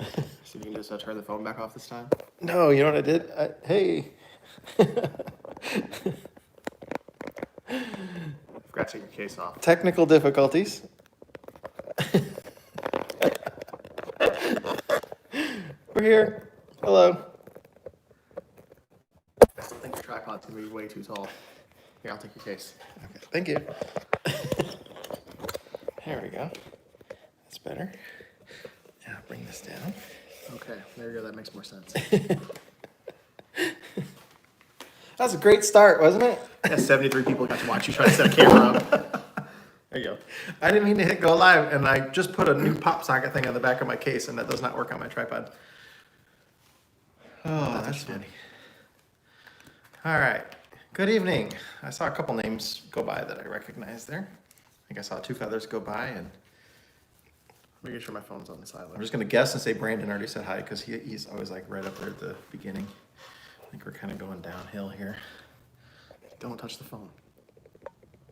So you can just turn the phone back off this time? No, you know what I did? Hey. Forgot to take your case off. Technical difficulties. We're here. Hello. I still think your tripod's gonna be way too tall. Here, I'll take your case. Okay, thank you. There we go. That's better. Yeah, bring this down. Okay, there you go. That makes more sense. That was a great start, wasn't it? Yeah, 73 people got to watch you try to set a camera up. There you go. I didn't mean to hit go live, and I just put a new pop socket thing on the back of my case, and that does not work on my tripod. Oh, that's funny. All right. Good evening. I saw a couple names go by that I recognized there. I think I saw two feathers go by, and Making sure my phone's on the silent. I'm just going to guess and say Brandon already said hi because he's always like right up there at the beginning. I think we're kind of going downhill here. Don't touch the phone.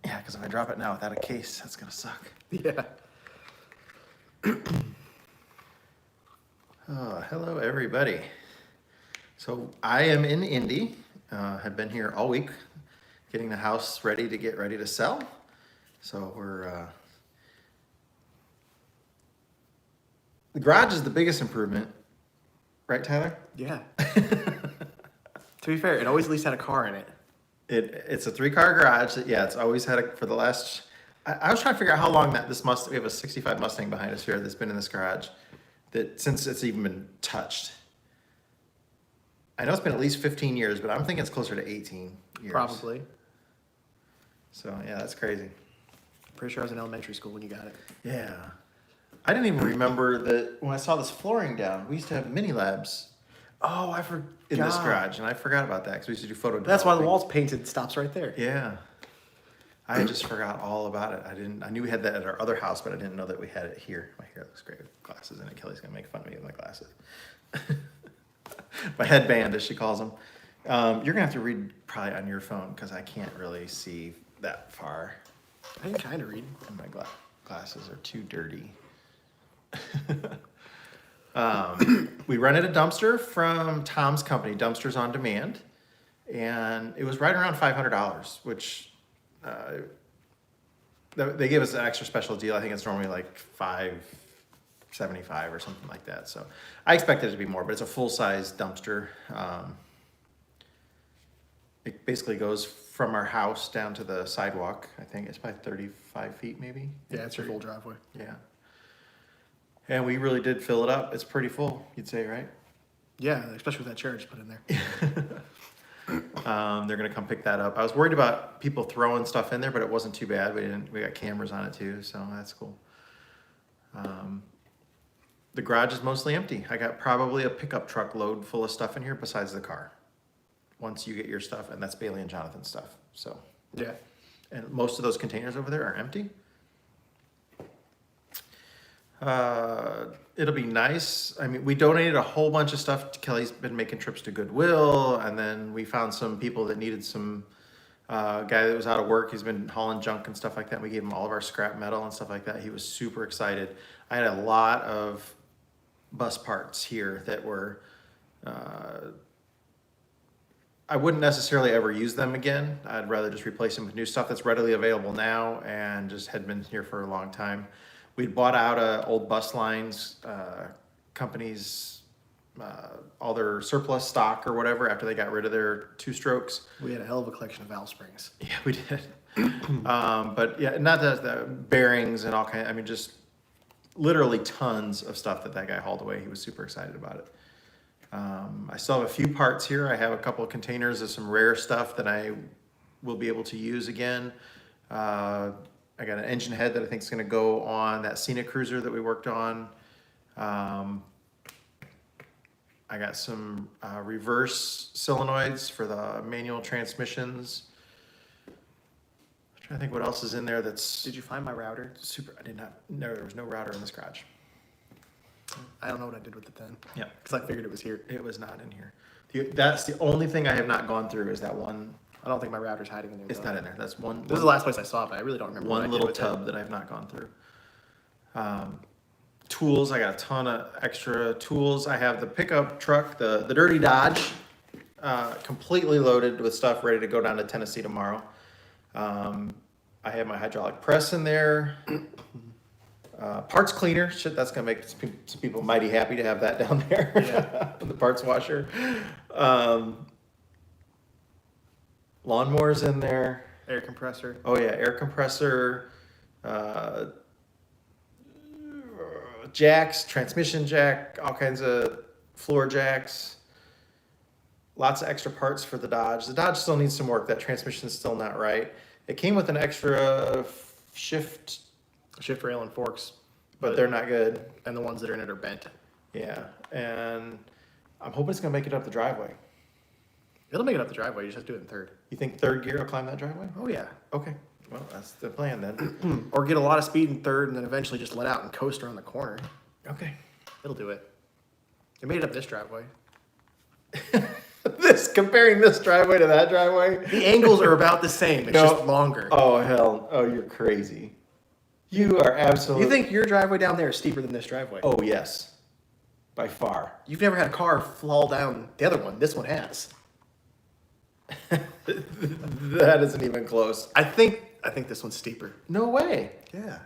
Yeah, because if I drop it now without a case, that's going to suck. Yeah. Oh, hello, everybody. So I am in Indy. Have been here all week, getting the house ready to sell. So we're the garage is the biggest improvement, right, Tyler? Yeah. To be fair, it always at least had a car in it. It's a 3-car garage. It's always had for the last. I was trying to figure out how long we have a '65 Mustang behind us here that's been in this garage, that since it's even been touched. I know it's been at least 15 years, but I'm thinking it's closer to 18 years. Probably. So yeah, that's crazy. Pretty sure I was in elementary school when you got it. Yeah. I didn't even remember that when I saw this flooring down, we used to have mini labs Oh, I forgot. in this garage, and I forgot about that because we used to do photo That's why the developing. wall's painted. Stops right there. Yeah. I just forgot all about it. I knew we had that at our other house, but I didn't know that we had it here. My hair looks great with glasses in it. Kelly's gonna make fun of me with my glasses. My headband, as she calls them. You're gonna have to read probably on your phone because I can't really see that far, I can kind of read. and my glasses are too dirty. We rented a dumpster from Tom's company, Dumpsters on Demand, and it was right around $500, which they gave us an extra special deal. I think it's normally like $575 or something like that. So I expected it to be more, but it's a full-size dumpster. It basically goes from our house down to the sidewalk. I think it's probably 35 feet, maybe. Yeah, it's your full driveway. Yeah. And we really did fill it up. It's pretty full, you'd say, right? Yeah, especially with that chair I just put in there. They're gonna come pick that up. I was worried about people throwing stuff in there, but it wasn't too bad. We got cameras on it too, so that's cool. The garage is mostly empty. I got probably a pickup truck load full of stuff in here besides the car. Once you get your stuff, and that's Bailey and Jonathan's stuff. So, Yeah. and most of those containers over there are empty. It'll be nice. I mean, we donated a whole bunch of stuff. Kelly's been making trips to Goodwill, and then we found some people that needed some guy that was out of work. He's been hauling junk and stuff like that. We gave him all of our scrap metal and stuff like that. He was super excited. I had a lot of bus parts here that were. I wouldn't necessarily ever use them again. I'd rather just replace them with new stuff that's readily available now and just had been here for a long time. We'd bought out old bus lines, companies, all their surplus stock or whatever after they got rid of their 2-strokes. We had a hell of a collection of valve springs. Yeah, we did. But yeah, not the bearings and all kind. I mean, just literally tons of stuff that guy hauled away. He was super excited about it. I still have a few parts here. I have a couple of containers of some rare stuff that I will be able to use again. I got an engine head that I think is going to go on that Scenic Cruiser that we worked on. I got some reverse solenoids for the manual transmissions. I'm trying to think what else is in there that's Did you find my router? super. I did not. No, there was no router in this garage. I don't know what I did with it then. Yeah. Because I figured it was here. It was not in here. That's the only thing I have not gone through is that one. I don't think my router's hiding in there. It's though. not in there. That's one. This is the last place I saw it, but I really don't remember what I One did little with it. tub that I've not gone through. tools. I got a ton of extra tools. I have the pickup truck, the Dirty Dodge, completely loaded with stuff ready to go down to Tennessee tomorrow. I have my hydraulic press in there. Parts cleaner, shit, that's gonna make some people mighty happy to have that down there. Yeah. The parts washer. Lawnmowers in there. Air compressor. Oh yeah, air compressor, jacks, transmission jack, all kinds of floor jacks. Lots of extra parts for the Dodge. The Dodge still needs some work. That transmission's still not right. It came with an extra shift, Rail and forks. but they're not good. And the ones that are in it are bent. Yeah, and I'm hoping it's gonna make it up the driveway. It'll make it up the driveway. You just have to do it in third. You think third gear will climb that driveway? Oh, yeah. Okay, well, that's the plan then. Or get a lot of speed in third and then eventually just let out and coast around the corner. Okay. It'll do it. It made it up this driveway. Comparing this driveway to that driveway? The angles are about the same. It's just longer. Oh, hell. Oh, you're crazy. You are absolutely. You think your driveway down there is steeper than this driveway? Oh, yes. By far. You've never had a car fall down the other one. This one has. That isn't even close. I think this one's steeper. No way. Yeah.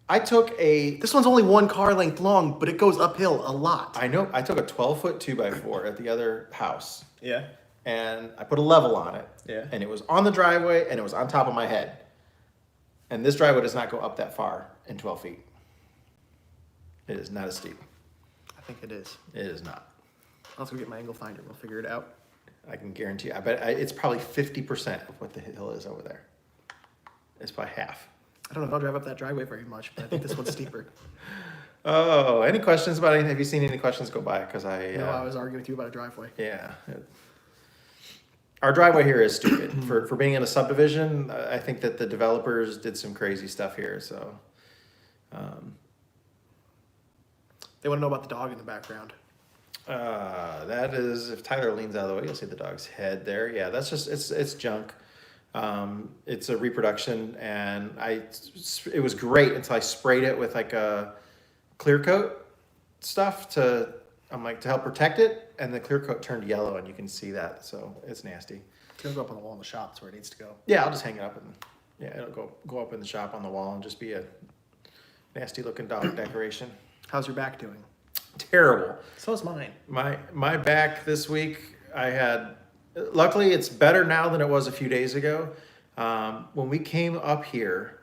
I took a. This one's only one car length long, but it goes uphill a lot. I know. I took a 12-foot 2x4 at the other house. Yeah. And I put a level on it. Yeah. And it was on the driveway and it was on top of my head. And this driveway does not go up that far in 12 feet. It is not as steep. I think it is. It is not. I'll go get my angle finder. We'll figure it out. I can guarantee you. I bet it's probably 50% of what the hill is over there. It's by half. I don't know if I'll drive up that driveway very much, but I think this one's steeper. Oh, any questions about anything? Have you seen any questions go by? Because I was arguing with you about a driveway. Yeah. Our driveway here is stupid. For being in a subdivision, I think that the developers did some crazy stuff here. So, They want to know about the dog in the background. that is, if Tyler leans out of the way, you'll see the dog's head there. Yeah, that's just, it's junk. It's a reproduction, and it was great until I sprayed it with like a clear coat stuff to help protect it, and the clear coat turned yellow, and you can see that, so it's nasty. It's gonna go up on the wall in the shop. That's where it needs to go. Yeah, I'll just hang it up, and yeah, it'll go up in the shop on the wall and just be a nasty looking dog decoration. How's your back doing? Terrible. So is mine. My back this week, luckily it's better now than it was a few days ago. When we came up here,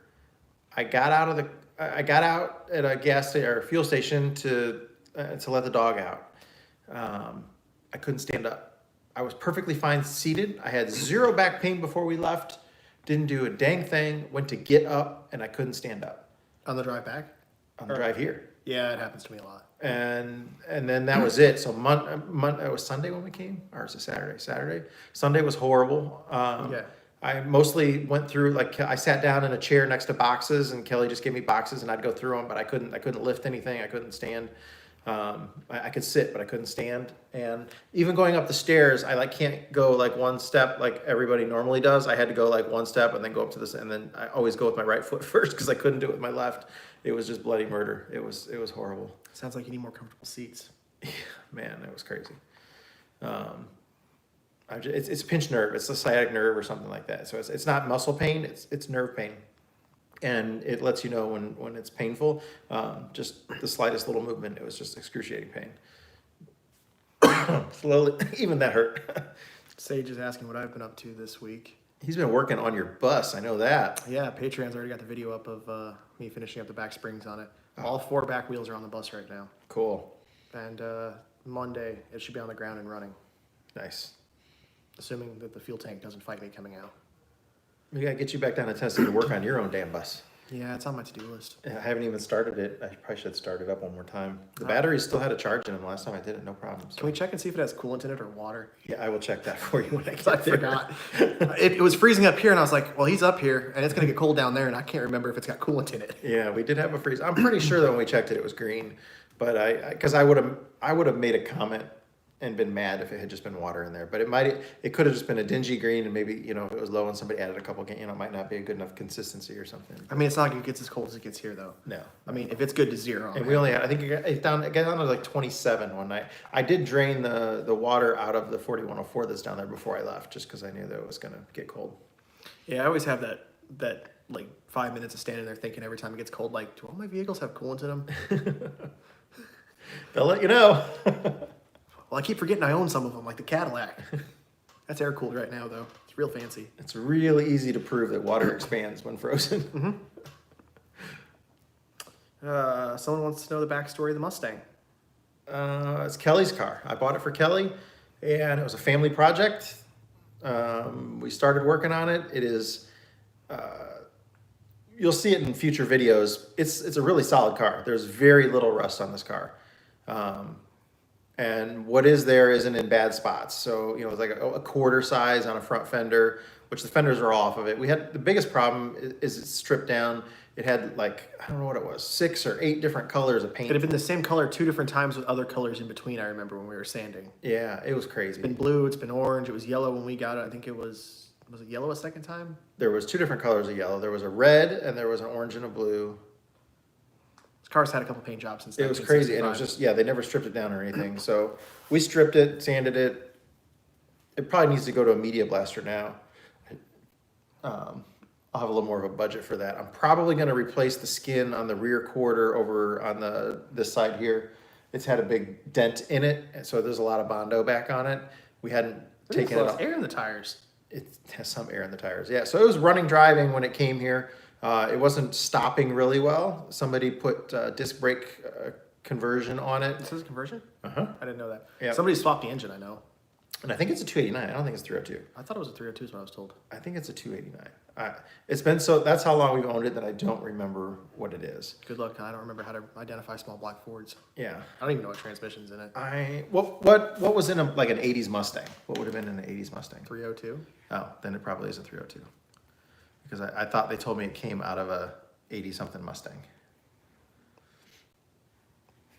I got out at a gas station or fuel station to let the dog out. I couldn't stand up. I was perfectly fine seated. I had zero back pain before we left. Didn't do a dang thing. Went to get up and I couldn't stand up. On the drive back? On the drive here. Yeah, it happens to me a lot. And then that was it. So it was Sunday when we came, or was it Saturday? Sunday was horrible. Yeah. I mostly went through, like, I sat down in a chair next to boxes, and Kelly just gave me boxes, and I'd go through them, but I couldn't lift anything. I couldn't stand. I could sit, but I couldn't stand. And even going up the stairs, I can't go one step like everybody normally does. I had to go one step and then go up to this, and then I always go with my right foot first because I couldn't do it with my left. It was just bloody murder. It was horrible. Sounds like you need more comfortable seats. Yeah, man, it was crazy. It's a pinched nerve. It's a sciatic nerve or something like that. So it's not muscle pain. It's nerve pain, and it lets you know when it's painful. Just the slightest little movement, it was just excruciating pain. Slowly, even that hurt. Sage is asking what I've been up to this week. He's been working on your bus. I know that. Yeah, Patreon's already got the video up of me finishing up the back springs on it. All 4 back wheels are on the bus right now. Cool. And Monday, it should be on the ground and running. Nice. Assuming that the fuel tank doesn't fight me coming out. We gotta get you back down to Tennessee to work on your own damn bus. Yeah, it's on my to-do list. I haven't even started it. I probably should start it up one more time. The batteries still had a charge in them last time I did it, no problem. So. Can we check and see if it has coolant in it or water? Yeah, I will check that for you when I get I there. forgot. It was freezing up here, and I was like, well, he's up here, and it's going to get cold down there, and I can't remember if it's got coolant in it. Yeah, we did have a freeze. I'm pretty sure that when we checked it, it was green. But because I would have made a comment and been mad if it had just been water in there. But it could have just been a dingy green, and maybe, you know, if it was low and somebody added a couple, you know, it might not be a good enough consistency or something. I mean, it's not like it gets as cold as it gets here, though. No. I mean, if it's good to 0. And we only had, I think it got down to like 27 one night. I did drain the water out of the 4104 that's down there before I left, just because I knew that it was going to get cold. Yeah, I always have that like 5 minutes of standing there thinking every time it gets cold, like, do all my vehicles have coolant in them? They'll let you know. Well, I keep forgetting I own some of them, like the Cadillac. That's air cooled right now, though. It's real fancy. It's really easy to prove that water expands when frozen. Someone wants to know the backstory of the Mustang. It's Kelly's car. I bought it for Kelly, and it was a family project. We started working on it. It is, you'll see it in future videos. It's a really solid car. There's very little rust on this car. And what is there isn't in bad spots. So, you know, it's like a quarter size on a front fender, which the fenders are all off of it. We had the biggest problem is it's stripped down. It had like, I don't know what it was, 6 or 8 different colors of paint. It had been the same color 2 different times with other colors in between, I remember when we were sanding. Yeah, it was crazy. It's been blue, it's been orange, it was yellow when we got it. I think it was it yellow a second time? There was 2 different colors of yellow. There was a red and there was an orange and a blue. This car's had a couple paint jobs since It was crazy, and it was just, yeah, they never stripped it down or anything. So we stripped it, sanded it. It probably needs to go to a media blaster now. I'll have a little more of a budget for that. I'm probably going to replace the skin on the rear quarter over on this side here. It's had a big dent in it, and so there's a lot of Bondo back on it. We hadn't taken it off. Air in the tires. It has some air in the tires, yeah. So it was running driving when it came here. It wasn't stopping really well. Somebody put disc brake conversion on it. This is a conversion? Uh-huh. I didn't know that. Yeah. Somebody swapped the engine, I know. And I think it's a 289. I don't think it's 302. I thought it was a 302 is what I was told. I think it's a 289. It's been so, that's how long we've owned it that I don't remember what it is. Good luck. I don't remember how to identify small black Fords. Yeah. I don't even know what transmission's in it. What was in like an 80s Mustang? What would have been in an 80s Mustang? 302? Oh, then it probably is a 302. Because I thought they told me it came out of a 80-something Mustang.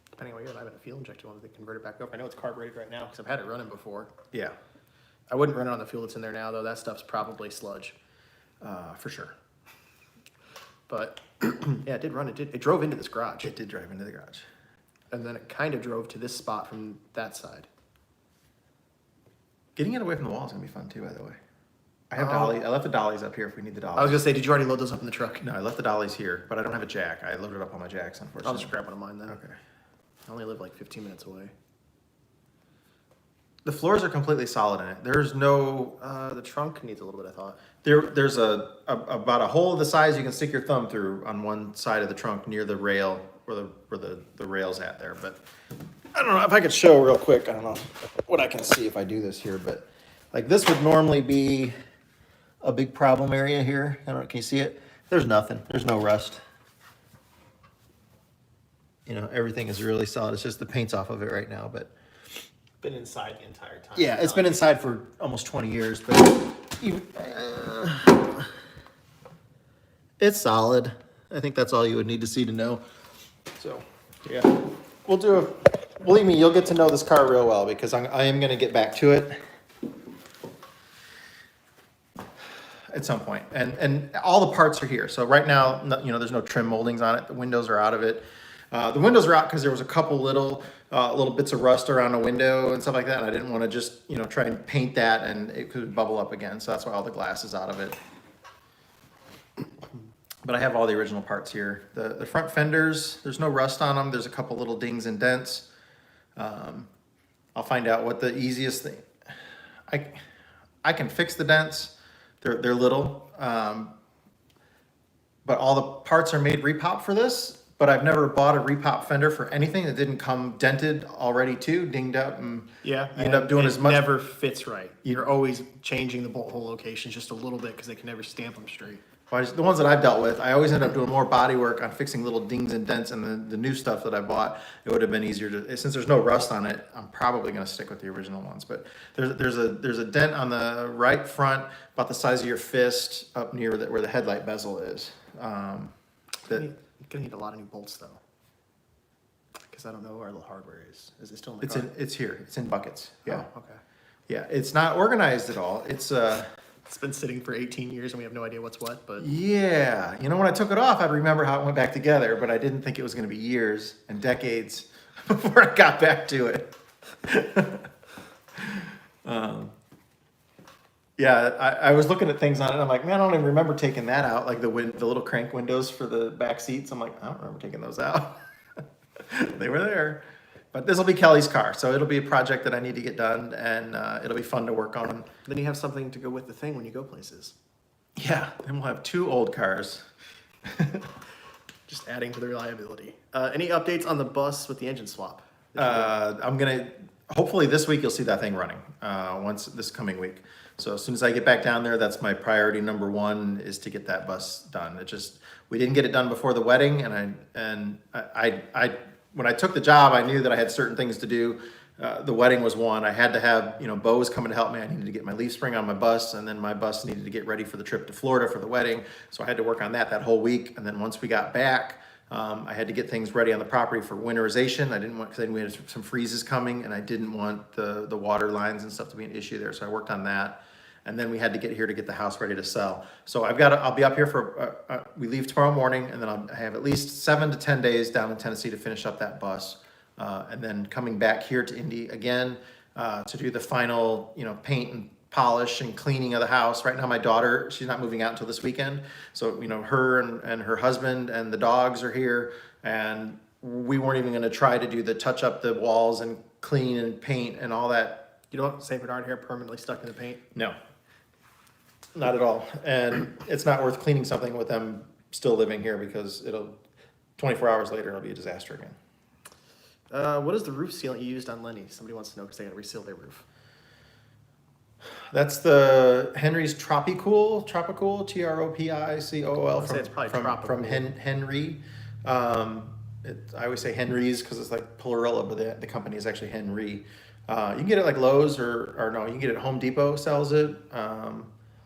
Depending on what you have, I have a fuel injected one that they convert it back over. I know it's carbureted right now because I've had it running before. Yeah, I wouldn't run it on the fuel that's in there now, though. That stuff's probably sludge. for sure. But yeah, it did run. It drove into this garage. It did drive into the garage. And then it kind of drove to this spot from that side. Getting it away from the wall is going to be fun too, by the way. I have dollies. I left the dollies up here if we need the dollies. I was going to say, did you already load those up in the truck? No, I left the dollies here, but I don't have a jack. I loaded up all my jacks, unfortunately. I'll just grab one of mine then. Okay. I only live like 15 minutes away. The floors are completely solid in it. There's no... The trunk needs a little bit of thought. There's about a hole the size you can stick your thumb through on one side of the trunk near the rail, where the rail's at there. But I don't know if I could show real quick. I don't know what I can see if I do this here, but like this would normally be a big problem area here. I don't know, can you see it? There's nothing. There's no rust. You know, everything is really solid. It's just the paint's off of it right now, but Been inside the entire time. yeah, it's been inside for almost 20 years, but it's solid. I think that's all you would need to see to know. So, yeah, believe me, you'll get to know this car real well because I am going to get back to it at some point. And all the parts are here. So right now, you know, there's no trim moldings on it. The windows are out of it. The windows are out because there was a couple little bits of rust around the window and stuff like that. And I didn't want to just, you know, try and paint that and it could bubble up again. So that's why all the glass is out of it. But I have all the original parts here. The front fenders, there's no rust on them. There's a couple little dings and dents. I'll find out what the easiest thing. I can fix the dents. They're little. But all the parts are made repop for this. But I've never bought a repop fender for anything that didn't come dented already too, dinged up, and Yeah, you end up doing as much. It never fits right. You're always changing the bolt hole locations just a little bit because they can never stamp them straight. The ones that I've dealt with, I always end up doing more body work on fixing little dings and dents, and the new stuff that I bought, it would have been easier to. Since there's no rust on it, I'm probably going to stick with the original ones. But there's a dent on the right front, about the size of your fist, up near where the headlight bezel is. You're gonna need a lot of new bolts though, Because I don't know where our little hardware is. Is it still in the It's car? it's here. It's in buckets. Yeah. Oh, okay. Yeah. It's not organized at all. It's It's been sitting for 18 years and we have no idea what's what, but yeah. You know, when I took it off, I'd remember how it went back together, but I didn't think it was going to be years and decades before I got back to it. Yeah, I was looking at things on it. And I'm like, man, I don't even remember taking that out. Like the little crank windows for the back seats. I'm like, I don't remember taking those out. They were there. But this will be Kelly's car, so it'll be a project that I need to get done, and it'll be fun to work on. then you have something to go with the thing when you go places. Yeah, then we'll have 2 old cars. Just adding to the reliability. Any updates on the bus with the engine swap? Hopefully this week you'll see that thing running, once this coming week. So as soon as I get back down there, that's my priority number 1 is to get that bus done. We didn't get it done before the wedding, and I when I took the job, I knew that I had certain things to do. The wedding was one. I had to have, Bo was coming to help me. I needed to get my leaf spring on my bus, and then my bus needed to get ready for the trip to Florida for the wedding. So I had to work on that whole week. And then once we got back, I had to get things ready on the property for winterization. I didn't want, because we had some freezes coming, and I didn't want the water lines and stuff to be an issue there. So I worked on that. And then we had to get here to get the house ready to sell. So I'll be up here we leave tomorrow morning, and then I have at least 7 to 10 days down in Tennessee to finish up that bus. And then coming back here to Indy again, to do the final, paint and polish and cleaning of the house. Right now, my daughter, she's not moving out until this weekend. So, her and her husband and the dogs are here, and we weren't even gonna try to do touch up the walls and clean and paint and all that. You don't want St. Bernard hair permanently stuck in the paint? No. Not at all. And it's not worth cleaning something with them still living here, because 24 hours later, it'll be a disaster again. What is the roof sealant you used on Lenny? Somebody wants to know because they got to reseal their roof. That's the Henry's Tropicool, Tropicool, I'd say it's probably from Tropicool. Henry. I always say Henry's because it's like plural, but the company is actually Henry. You can get it like Lowe's or no, you can get it at Home Depot sells it.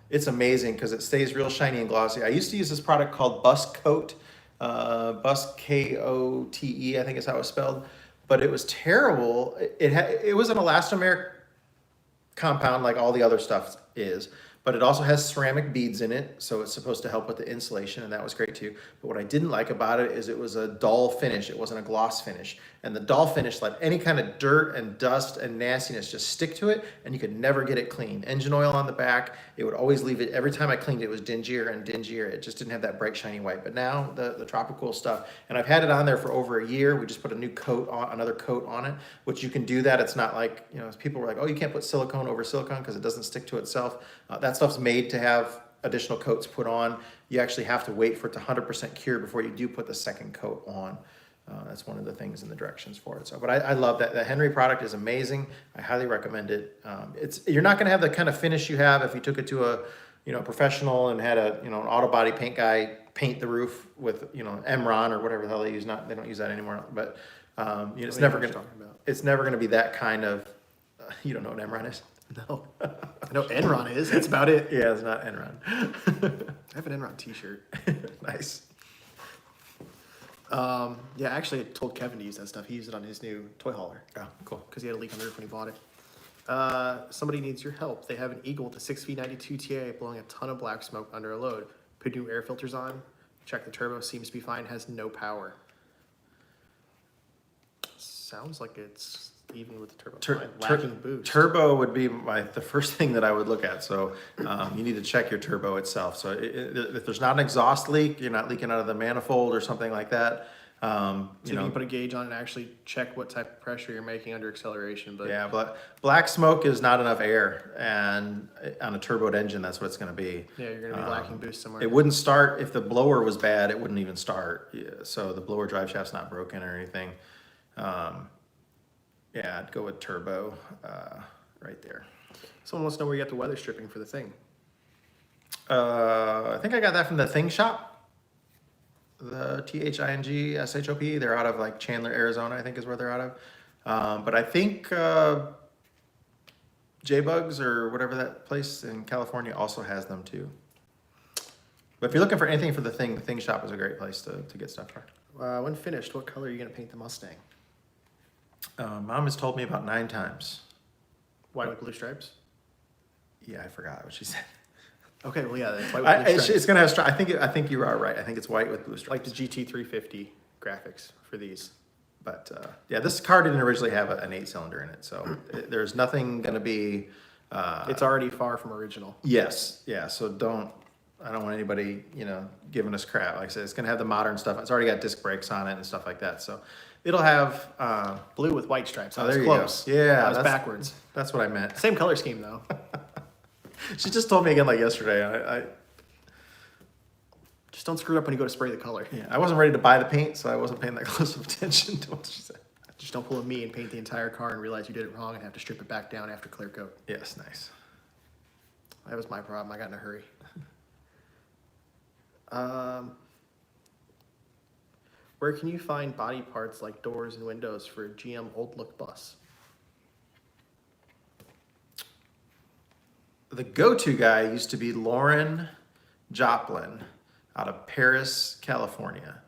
It's amazing because it stays real shiny and glossy. I used to use this product called Bus Coat, Bus Kote, I think is how it's spelled, but it was terrible. It was an elastomeric compound like all the other stuff is, but it also has ceramic beads in it, so it's supposed to help with the insulation, and that was great too. But what I didn't like about it is it was a dull finish. It wasn't a gloss finish, and the dull finish let any kind of dirt and dust and nastiness just stick to it, and you could never get it clean. Engine oil on the back, it would always leave it. Every time I cleaned it, it was dingier and dingier. It just didn't have that bright shiny white. But now the Tropical stuff, and I've had it on there for over a year. We just put another coat on it, which you can do that. It's not like, people were like, oh, you can't put silicone over silicone because it doesn't stick to itself. That stuff's made to have additional coats put on. You actually have to wait for it to 100% cure before you do put the second coat on. That's one of the things in the directions for it. So, but I love that. The Henry product is amazing. I highly recommend it. You're not going to have the kind of finish you have if you took it to a professional and had an auto body paint guy paint the roof with Emron or whatever the hell they use. They don't use that anymore. But it's never going to be that kind of. You don't know what Emron is? No. I know Enron is. That's about it. Yeah, it's not Enron. I have an Enron t-shirt. Nice. Yeah, actually, I told Kevin to use that stuff. He used it on his new toy hauler. Oh, cool. Because he had a leak on the roof when he bought it. Somebody needs your help. They have an Eagle with a 6V92 TA blowing a ton of black smoke under a load. Put new air filters on. Check the turbo. Seems to be fine. Has no power. Sounds like it's even with the turbo. Lacking boost. Turbo would be the first thing that I would look at. So you need to check your turbo itself. So if there's not an exhaust leak, you're not leaking out of the manifold or something like that. So you can put a gauge on and actually check what type of pressure you're making under acceleration. But yeah, but black smoke is not enough air, and on a turboed engine, that's what it's going to be. Yeah, you're going to be lacking boost somewhere. It wouldn't start if the blower was bad. It wouldn't even start. Yeah, so the blower drive shaft's not broken or anything. Yeah, I'd go with turbo right there. Someone wants to know where you got the weather stripping for the thing. I think I got that from the Thing Shop. The THINGSHOP. They're out of like Chandler, Arizona, I think is where they're out of. But I think J-Bugs or whatever that place in California also has them too. But if you're looking for anything for the Thing Shop is a great place to get stuff from. When finished, what color are you going to paint the Mustang? Mom has told me about 9 times. White with blue stripes. Yeah, I forgot what she said. Okay, well, yeah, that's white with blue stripes. It's gonna have. I think you are right. I think it's white with blue stripes. Like the GT350 graphics for these. But yeah, this car didn't originally have an 8-cylinder in it, so there's nothing gonna be. It's already far from original. Yes, yeah. So I don't want anybody, giving us crap. Like I said, it's gonna have the modern stuff. It's already got disc brakes on it and stuff like that. So it'll have. Blue with white stripes. I Oh, was there you close. go. Yeah, I was that's- backwards. That's what I meant. Same color scheme though. She just told me again like yesterday. I Just don't screw it up when you go to spray the color. yeah, I wasn't ready to buy the paint, so I wasn't paying that close of attention to what she said. Just don't pull a me and paint the entire car and realize you did it wrong and have to strip it back down after clear coat. Yes, nice. That was my problem. I got in a hurry. Where can you find body parts like doors and windows for a GM old look bus? The go-to guy used to be Lauren Joplin out of Paris, California.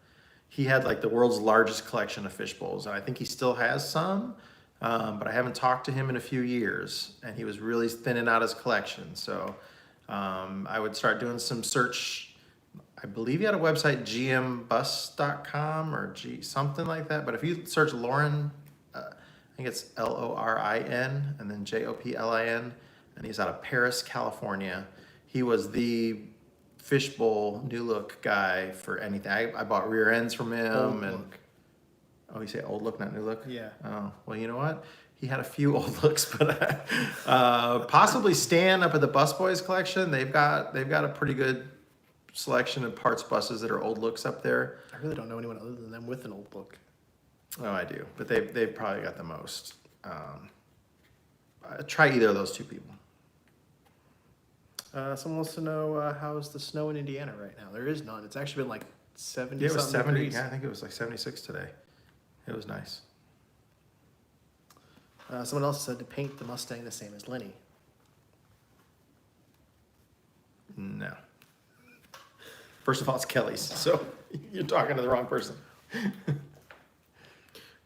He had like the world's largest collection of fish bowls, and I think he still has some, but I haven't talked to him in a few years, and he was really thinning out his collection. So I would start doing some search. I believe he had a website, gmbus.com or something like that. But if you search Lauren, I think it's Lorin and then Joplin, and he's out of Paris, California. He was the fishbowl new look guy for anything. I bought rear ends from him. Old and look. Oh, you say old look, not new look? Yeah. Oh, well, you know what? He had a few old looks, but possibly Stan up at the Bus Boys collection. They've got a pretty good selection of parts buses that are old looks up there. I really don't know anyone other than them with an old look. Oh, I do, but they've probably got the most. Try either of those two people. Someone wants to know how's the snow in Indiana right now. There is none. It's actually been like 70 Yeah, it was something 70. degrees. Yeah, I think it was like 76 today. It was nice. Someone else said to paint the Mustang the same as Lenny. No. First of all, it's Kelly's, so you're talking to the wrong person.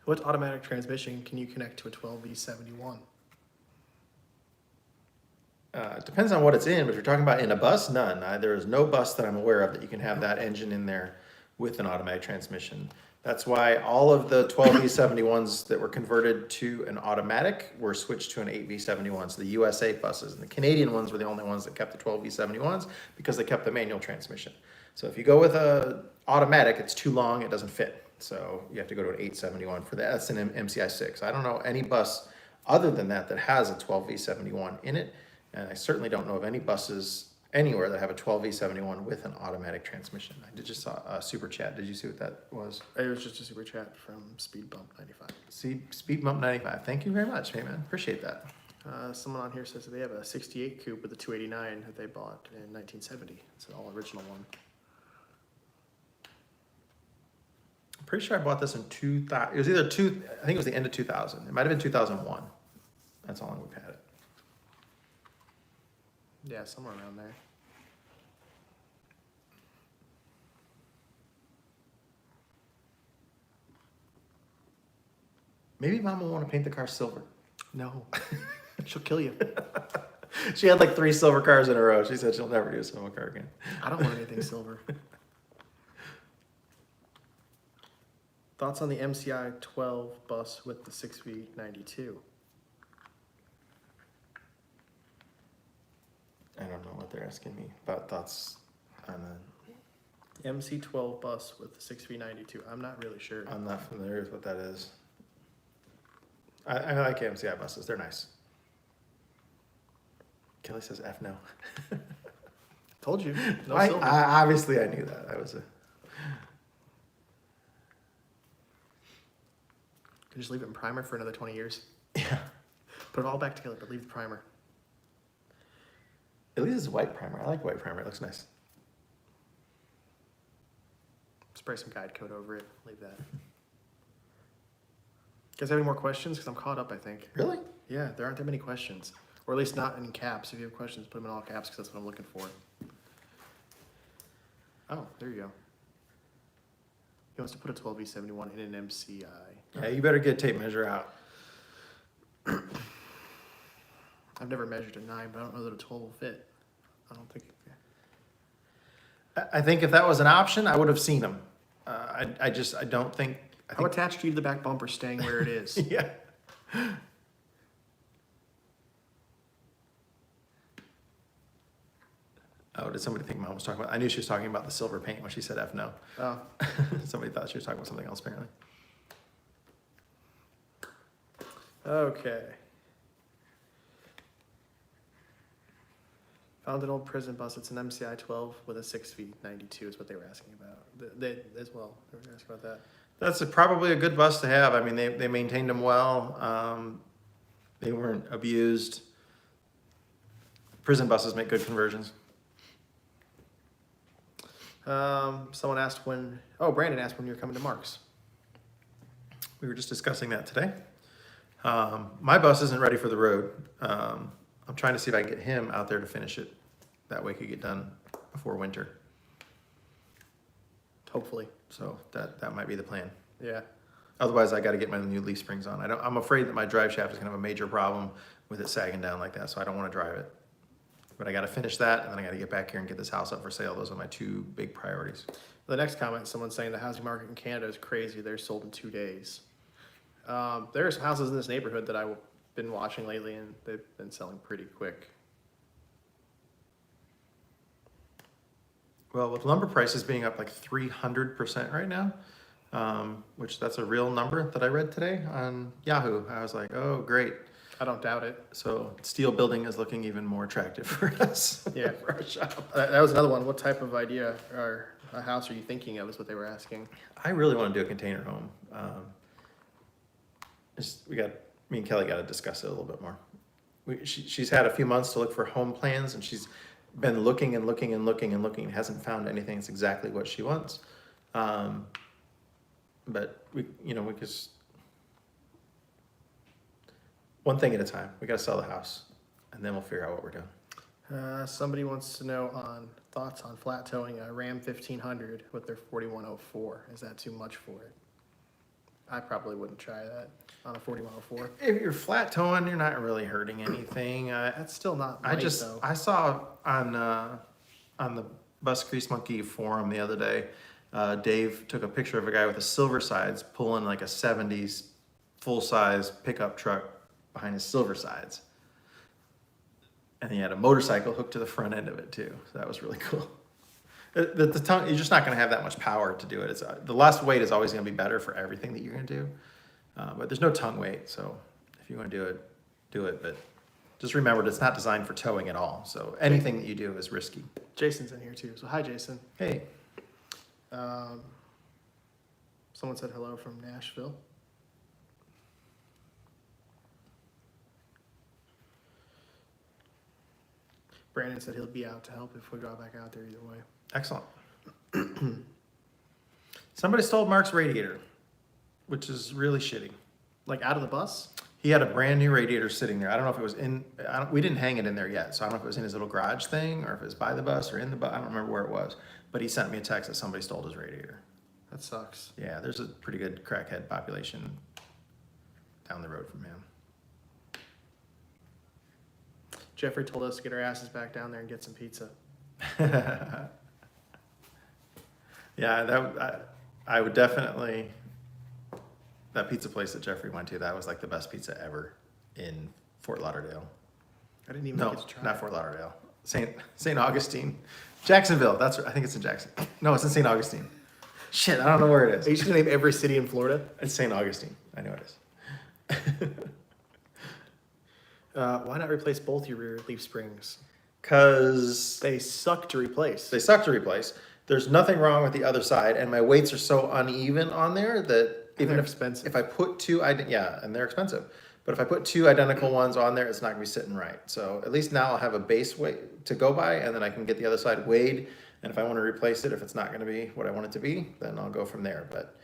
What automatic transmission can you connect to a 12V71? It depends on what it's in, but if you're talking about in a bus, none. There is no bus that I'm aware of that you can have that engine in there with an automatic transmission. That's why all of the 12V71s that were converted to an automatic were switched to an 8V71. So the USA buses and the Canadian ones were the only ones that kept the 12V71s because they kept the manual transmission. So if you go with a automatic, it's too long, it doesn't fit. So you have to go to an 871 for that. That's an MCI 6. I don't know any bus other than that that has a 12V71 in it. And I certainly don't know of any buses anywhere that have a 12V71 with an automatic transmission. I did just saw a super chat. Did you see what that was? It was just a super chat from Speed Bump 95. See, Speed Bump 95. Thank you very much, hey man. Appreciate that. Someone on here says that they have a 68 coupe with a 289 that they bought in 1970. It's an all original one. I'm pretty sure I bought this in 2000. It was either I think it was the end of 2000. It might have been 2001. That's how long we've had it. Yeah, somewhere around there. Maybe Mom will want to paint the car silver. No, she'll kill you. She had like 3 silver cars in a row. She said she'll never do a silver car again. I don't want anything silver. Thoughts on the MCI 12 bus with the 6V92? I don't know what they're asking me about thoughts on that. MC12 bus with the 6V92. I'm not really sure. I'm not familiar with what that is. I like MCI buses. They're nice. Kelly says F no. Told you. No I silver. obviously I knew that. Could just leave it in primer for another 20 years. Yeah. Put it all back together, but leave the primer. At least it's white primer. I like white primer. It looks nice. Spray some guide coat over it. Leave that. You guys have any more questions? Because I'm caught up, I think. Really? Yeah, there aren't that many questions. Or at least not in caps. If you have questions, put them in all caps because that's what I'm looking for. Oh, there you go. He wants to put a 12V71 in an MCI. Yeah, you better get a tape measure out. I've never measured a 9, but I don't know that a 12 will fit. I don't think. I think if that was an option, I would have seen them. I don't think. How attached are you to the back bumper staying where it is? Yeah. Oh, did somebody think Mom was talking about? I knew she was talking about the silver paint when she said F no. Oh. Somebody thought she was talking about something else apparently. Okay. Found an old prison bus. It's an MCI 12 with a 6 feet 92 is what they were asking about. They as well. They were asking about that. That's probably a good bus to have. I mean, they maintained them well. They weren't abused. Prison buses make good conversions. Someone asked Brandon asked when you were coming to Mark's. We were just discussing that today. My bus isn't ready for the road. I'm trying to see if I can get him out there to finish it. That way it could get done before winter. Hopefully. So that might be the plan. Yeah. Otherwise, I got to get my new leaf springs on. I'm afraid that my drive shaft is going to have a major problem with it sagging down like that, so I don't want to drive it. But I got to finish that, and then I got to get back here and get this house up for sale. Those are my two big priorities. The next comment, someone's saying the housing market in Canada is crazy. They're sold in 2 days. There are some houses in this neighborhood that I've been watching lately, and they've been selling pretty quick. Well, with lumber prices being up like 300% right now, which that's a real number that I read today on Yahoo. I was like, oh, great. I don't doubt it. So steel building is looking even more attractive for us. Yeah. For our shop. That was another one. What type of idea or a house are you thinking of is what they were asking. I really want to do a container home. Me and Kelly got to discuss it a little bit more. She's had a few months to look for home plans, and she's been looking and looking and looking and looking, and hasn't found anything that's exactly what she wants. But we just one thing at a time. We got to sell the house, and then we'll figure out what we're doing. Somebody wants to know thoughts on flat towing a Ram 1500 with their 4104. Is that too much for it? I probably wouldn't try that on a 4104. If you're flat towing, you're not really hurting anything. That's still not light, though. I saw on the Bus Grease Monkey forum the other day, Dave took a picture of a guy with a silver sides pulling like a 70s full-size pickup truck behind his silver sides. And he had a motorcycle hooked to the front end of it too. So that was really cool. The tongue, you're just not going to have that much power to do it. The less weight is always going to be better for everything that you're going to do. But there's no tongue weight. So if you want to do it, do it. But just remember, it's not designed for towing at all. So anything that you do is risky. Jason's in here too. So hi, Jason. Hey. Someone said hello from Nashville. Brandon said he'll be out to help if we go back out there either way. Excellent. Somebody stole Mark's radiator, which is really shitty. Like out of the bus? He had a brand new radiator sitting there. I don't know if it was we didn't hang it in there yet, so I don't know if it was in his little garage thing or if it was by the bus or in the bus. I don't remember where it was. But he sent me a text that somebody stole his radiator. That sucks. Yeah, there's a pretty good crackhead population down the road from him. Jeffrey told us to get our asses back down there and get some pizza. Yeah, I would definitely, that pizza place that Jeffrey went to, that was like the best pizza ever in Fort Lauderdale. I didn't even No, get to try not it. Fort Lauderdale. St. I think it's in Jackson. No, it's in St. Augustine. Shit, I don't know where it Are is. you just gonna name every city in Florida? It's St. Augustine. I know it is. Why not replace both your rear leaf springs? Because They suck to replace. they suck to replace. There's nothing wrong with the other side, and my weights are so uneven on there that even They're if expensive. if I put two, and they're expensive. But if I put two identical ones on there, it's not gonna be sitting right. So at least now I'll have a base weight to go by, and then I can get the other side weighed. And if I want to replace it, if it's not gonna be what I want it to be, then I'll go from there. But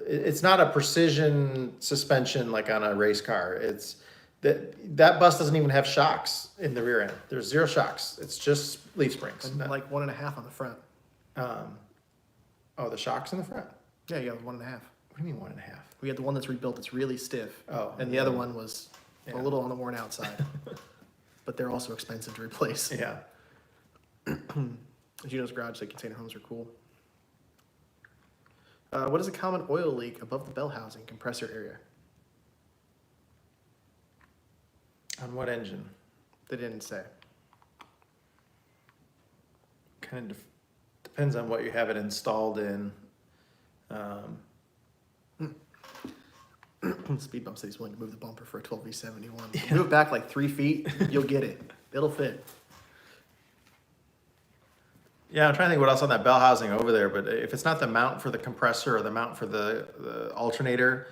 it's not a precision suspension like on a race car. It's that bus doesn't even have shocks in the rear end. There's 0 shocks. It's just leaf springs. And like 1.5 on the front. The shocks in the front. Yeah, you have 1.5. What do you mean 1.5? We had the one that's rebuilt that's really stiff. Oh, And the other one was yeah. a little on the worn out side. but they're also expensive to replace. Yeah. Gino's garage said container homes are cool. What is a common oil leak above the bell housing compressor area? On what engine? They didn't say. Kind of depends on what you have it installed in. Speed Bump said he's willing to move the bumper for a 12V71. Move it back like 3 feet, you'll get it. It'll fit. Yeah, I'm trying to think what else on that bell housing over there, but if it's not the mount for the compressor or the mount for the alternator,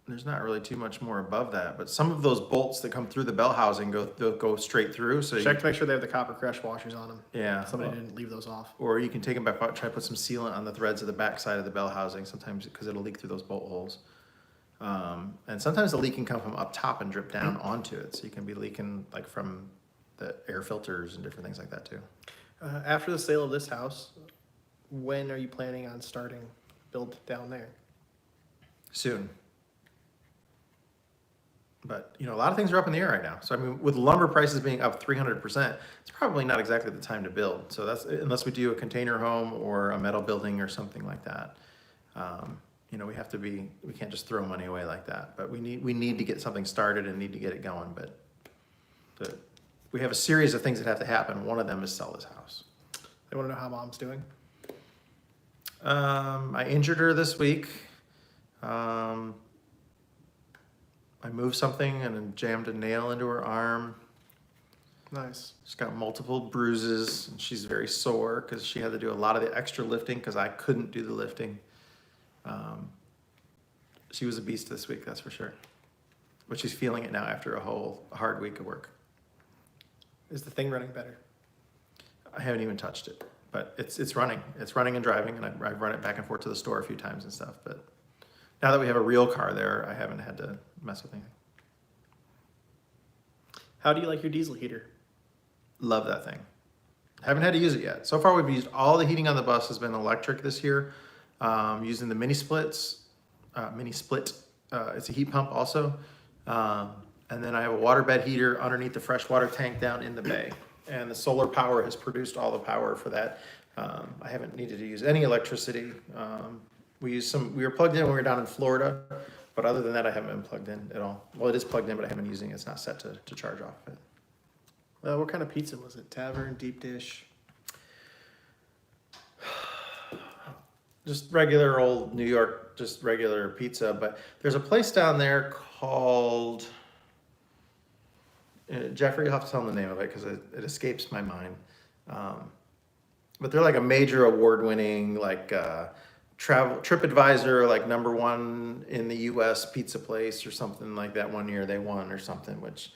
there's not really too much more above that. But some of those bolts that come through the bell housing go straight through. So Check to make sure they have the copper crush washers on them. Yeah. Somebody didn't leave those off. Or you can take them back out, try to put some sealant on the threads of the back side of the bell housing sometimes because it'll leak through those bolt holes. And sometimes the leak can come from up top and drip down onto it. So you can be leaking like from the air filters and different things like that too. After the sale of this house, when are you planning on starting build down there? Soon. But, you know, a lot of things are up in the air right now. So, I mean, with lumber prices being up 300%, it's probably not exactly the time to build. So that's, unless we do a container home or a metal building or something like that. You know, we can't just throw money away like that. But we need to get something started and need to get it going. But we have a series of things that have to happen. One of them is sell this house. They want to know how mom's doing. I injured her this week. I moved something and then jammed a nail into her arm. Nice. She's got multiple bruises and she's very sore because she had to do a lot of the extra lifting because I couldn't do the lifting. She was a beast this week, that's for sure. But she's feeling it now after a whole hard week of work. Is the thing running better? I haven't even touched it, but it's running. It's running and driving, and I've run it back and forth to the store a few times and stuff. But now that we have a real car there, I haven't had to mess with anything. How do you like your diesel heater? Love that thing. Haven't had to use it yet. So far, we've used all the heating on the bus has been electric this year, using the mini split. It's a heat pump also. And then I have a waterbed heater underneath the freshwater tank down in the bay. And the solar power has produced all the power for that. I haven't needed to use any electricity. We were plugged in when we were down in Florida, but other than that, I haven't been plugged in at all. Well, it is plugged in, but I haven't been using it. It's not set to charge off of it. What kind of pizza was it? Tavern, deep dish? Just regular old New York, just regular pizza. But there's a place down there called, Jeffrey, you'll have to tell him the name of it because it escapes my mind. But they're like a major award-winning, like TripAdvisor, like #1 in the U.S. pizza place or something like that. One year they won or something, which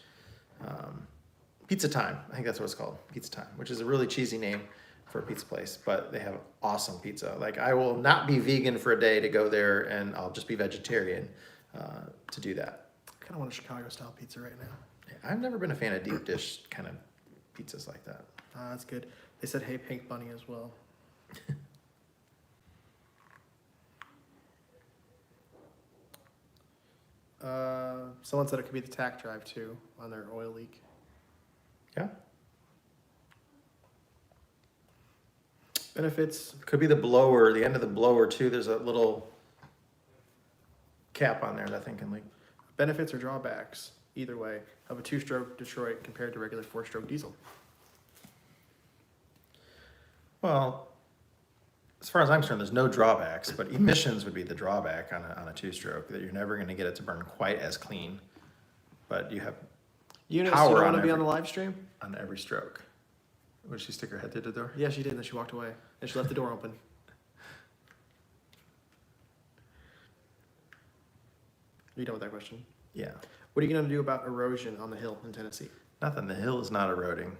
Pizza Time, I think that's what it's called, Pizza Time, which is a really cheesy name for a pizza place, but they have awesome pizza. Like I will not be vegan for a day to go there, and I'll just be vegetarian to do that. I kind of want a Chicago-style pizza right now. I've never been a fan of deep dish kind of pizzas like that. That's good. They said, hey, Pink Bunny as well. Someone said it could be the tack drive too on their oil leak. Yeah. Benefits. Could be the blower, the end of the blower too. There's a little cap on there that thing can leak. Benefits or drawbacks, either way, of a 2-stroke Detroit compared to regular 4-stroke diesel. Well, as far as I'm concerned, there's no drawbacks, but emissions would be the drawback on a 2-stroke, that you're never going to get it to burn quite as clean. But you have You know, power you on want to be every- on the live stream? on every stroke. Would she stick her head through the door? Yeah, she did, and then she walked away. And she left the door open. Are you done with that question? Yeah. What are you going to do about erosion on the hill in Tennessee? Nothing. The hill is not eroding.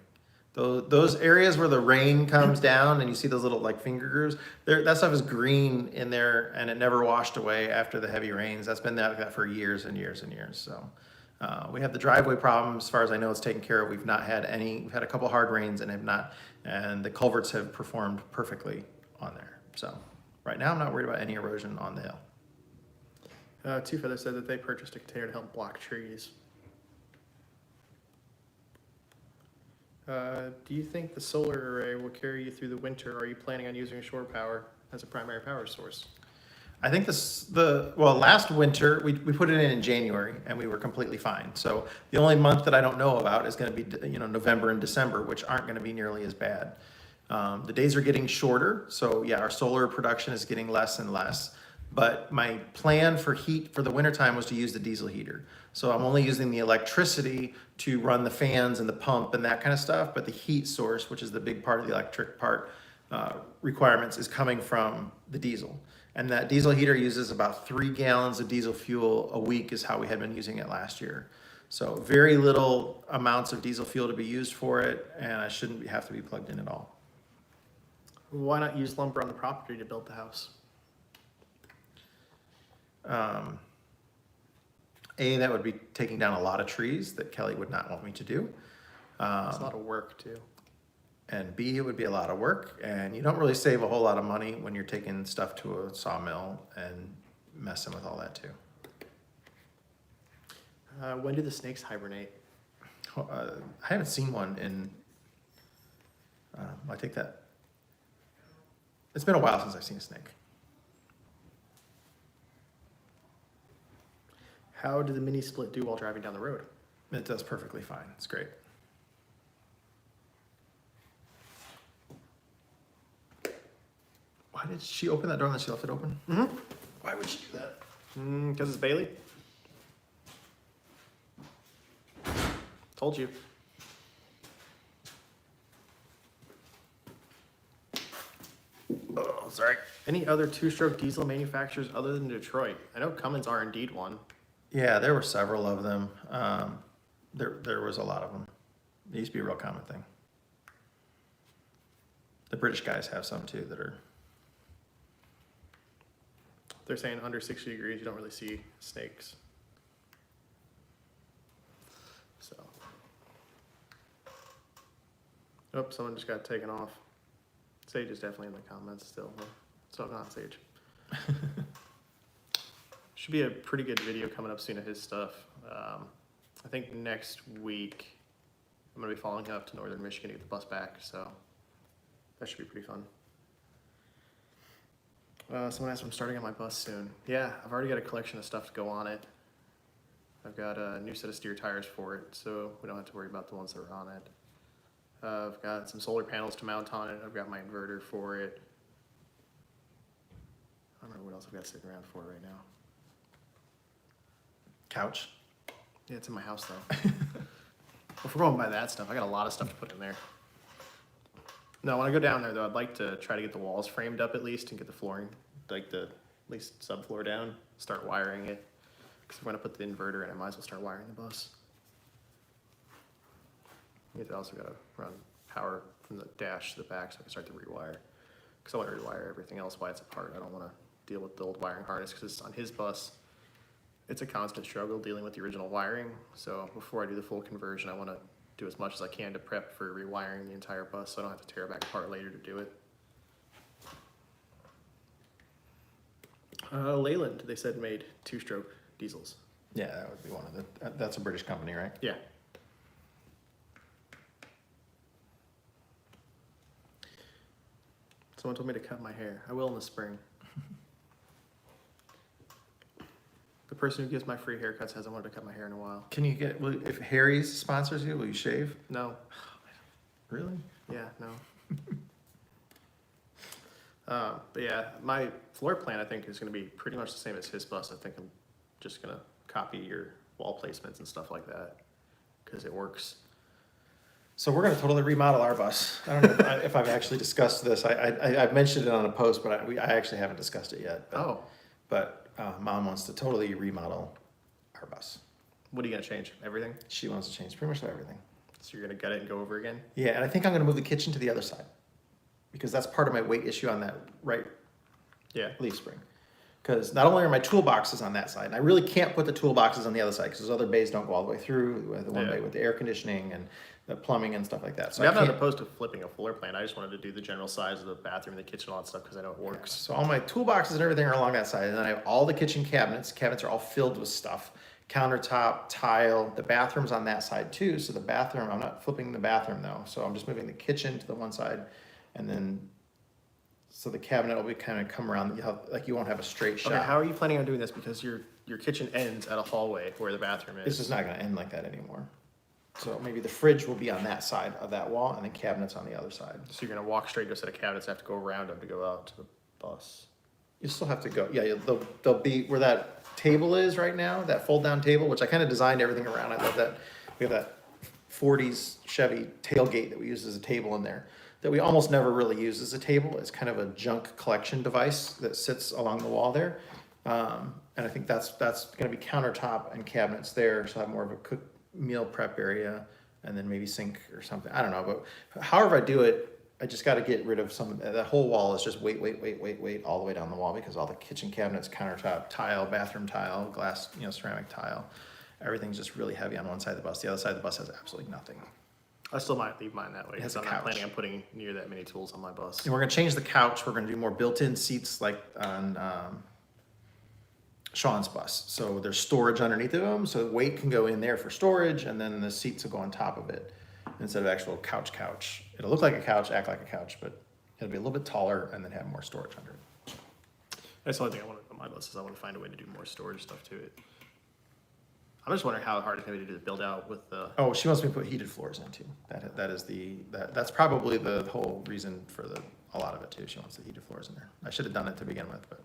Those areas where the rain comes down and you see those little like finger grooves, that stuff is green in there, and it never washed away after the heavy rains. That's been like that for years and years and years. So we have the driveway problem. As far as I know, it's taken care of. We've not had any. We've had a couple hard rains and the culverts have performed perfectly on there. So right now, I'm not worried about any erosion on the hill. Two Feathers said that they purchased a container to help block trees. Do you think the solar array will carry you through the winter, or are you planning on using shore power as a primary power source? I think well, last winter, we put it in January and we were completely fine. So the only month that I don't know about is gonna be, November and December, which aren't gonna be nearly as bad. The days are getting shorter, so yeah, our solar production is getting less and less. But my plan for heat for the wintertime was to use the diesel heater. So I'm only using the electricity to run the fans and the pump and that kind of stuff, but the heat source, which is the big part of the electric part, requirements, is coming from the diesel. And that diesel heater uses about 3 gallons of diesel fuel a week is how we had been using it last year. So very little amounts of diesel fuel to be used for it, and I shouldn't have to be plugged in at all. Why not use lumber on the property to build the house? That would be taking down a lot of trees that Kelly would not want me to do. It's a lot of work too. And B, it would be a lot of work, and you don't really save a whole lot of money when you're taking stuff to a sawmill and messing with all that too. When do the snakes hibernate? I haven't seen one in, I take that. It's been a while since I've seen a snake. How did the mini split do while driving down the road? It does perfectly fine. It's great. Why did she open that door and then she left it open? Mm-hmm. Why would she do that? Because it's Bailey. Told you. Oh, sorry. Any other two-stroke diesel manufacturers other than Detroit? I know Cummins are indeed one. Yeah, there were several of them. There was a lot of them. It used to be a real common thing. The British guys have some too that are. They're saying under 60 degrees, you don't really see snakes. So. Oh, someone just got taken off. Sage is definitely in the comments still. So not Sage. Should be a pretty good video coming up soon of his stuff. I think next week I'm going to be following him up to northern Michigan to get the bus back, so that should be pretty fun. Someone asked if I'm starting on my bus soon. Yeah, I've already got a collection of stuff to go on it. I've got a new set of steer tires for it, so we don't have to worry about the ones that are on it. I've got some solar panels to mount on it. I've got my inverter for it. I don't remember what else I've got sitting around for it right now. Couch. Yeah, it's in my house though. If we're going by that stuff, I got a lot of stuff to put in there. No, when I go down there though, I'd like to try to get the walls framed up at least and get the flooring, like the at least subfloor down, start wiring it. Because I'm going to put the inverter in, I might as well start wiring the bus. You've also got to run power from the dash to the back so I can start to rewire. Because I want to rewire everything else while it's apart. I don't want to deal with the old wiring harness because it's on his bus. It's a constant struggle dealing with the original wiring. So before I do the full conversion, I want to do as much as I can to prep for rewiring the entire bus so I don't have to tear it back apart later to do it. Leyland, they said, made two-stroke diesels. Yeah, that would be one of the. That's a British company, right? Yeah. Someone told me to cut my hair. I will in the spring. The person who gives my free haircuts hasn't wanted to cut my hair in a while. Can you get? If Harry's sponsors you, will you shave? No. Really? Yeah, no. But yeah, my floor plan I think is going to be pretty much the same as his bus. I think I'm just going to copy your wall placements and stuff like that because it works. So we're going to totally remodel our bus. I don't know if I've actually discussed this. I've mentioned it on a post, but I actually haven't discussed it yet. But Mom wants to totally remodel our bus. What are you going to change? Everything? She wants to change pretty much everything. So you're going to gut it and go over again? Yeah, and I think I'm going to move the kitchen to the other side because that's part of my weight issue on that right leaf spring. Because not only are my toolboxes on that side, and I really can't put the toolboxes on the other side because those other bays don't go all the way through, the one bay with the air conditioning and the plumbing and stuff like that. So I'm not opposed to flipping a floor plan. I just wanted to do the general size of the bathroom, the kitchen, all that stuff because I know it works. So all my toolboxes and everything are along that side. And then I have all the kitchen cabinets. Cabinets are all filled with stuff. countertop, tile. The bathroom's on that side too. So the bathroom, I'm not flipping the bathroom though. So I'm just moving the kitchen to the one side, and then so the cabinet will be kind of come around. You won't have a straight shot. Okay, how are you planning on doing this? Because your kitchen ends at a hallway where the bathroom is. This is not going to end like that anymore. So maybe the fridge will be on that side of that wall, and then cabinets on the other side. So you're gonna walk straight to a set of cabinets and have to go around them to go out to the bus. You still have to go. Yeah, they'll be where that table is right now, that fold down table, which I kind of designed everything around. I love that. We have that 40s Chevy tailgate that we use as a table in there that we almost never really use as a table. It's kind of a junk collection device that sits along the wall there. And I think that's going to be countertop and cabinets there. So I have more of a cook meal prep area and then maybe sink or something. I don't know, but however I do it, I just got to get rid of some, that whole wall is just weight all the way down the wall because all the kitchen cabinets, countertop, tile, bathroom tile, glass, ceramic tile, everything's just really heavy on one side of the bus. The other side of the bus has absolutely nothing. I still might leave mine that way It has because a I'm not couch. planning on putting near that many tools on my bus. And we're going to change the couch. We're going to do more built-in seats like on Sean's bus. So there's storage underneath of them, so weight can go in there for storage, and then the seats will go on top of it instead of actual couch. It'll look like a couch, act like a couch, but it'll be a little bit taller and then have more storage under it. That's the only thing I want to do on my bus is I want to find a way to do more storage stuff to it. I'm just wondering how hard it's going to be to build out with the. Oh, she wants me to put heated floors in too. That's probably the whole reason for a lot of it too. She wants the heated floors in there. I should have done it to begin with, but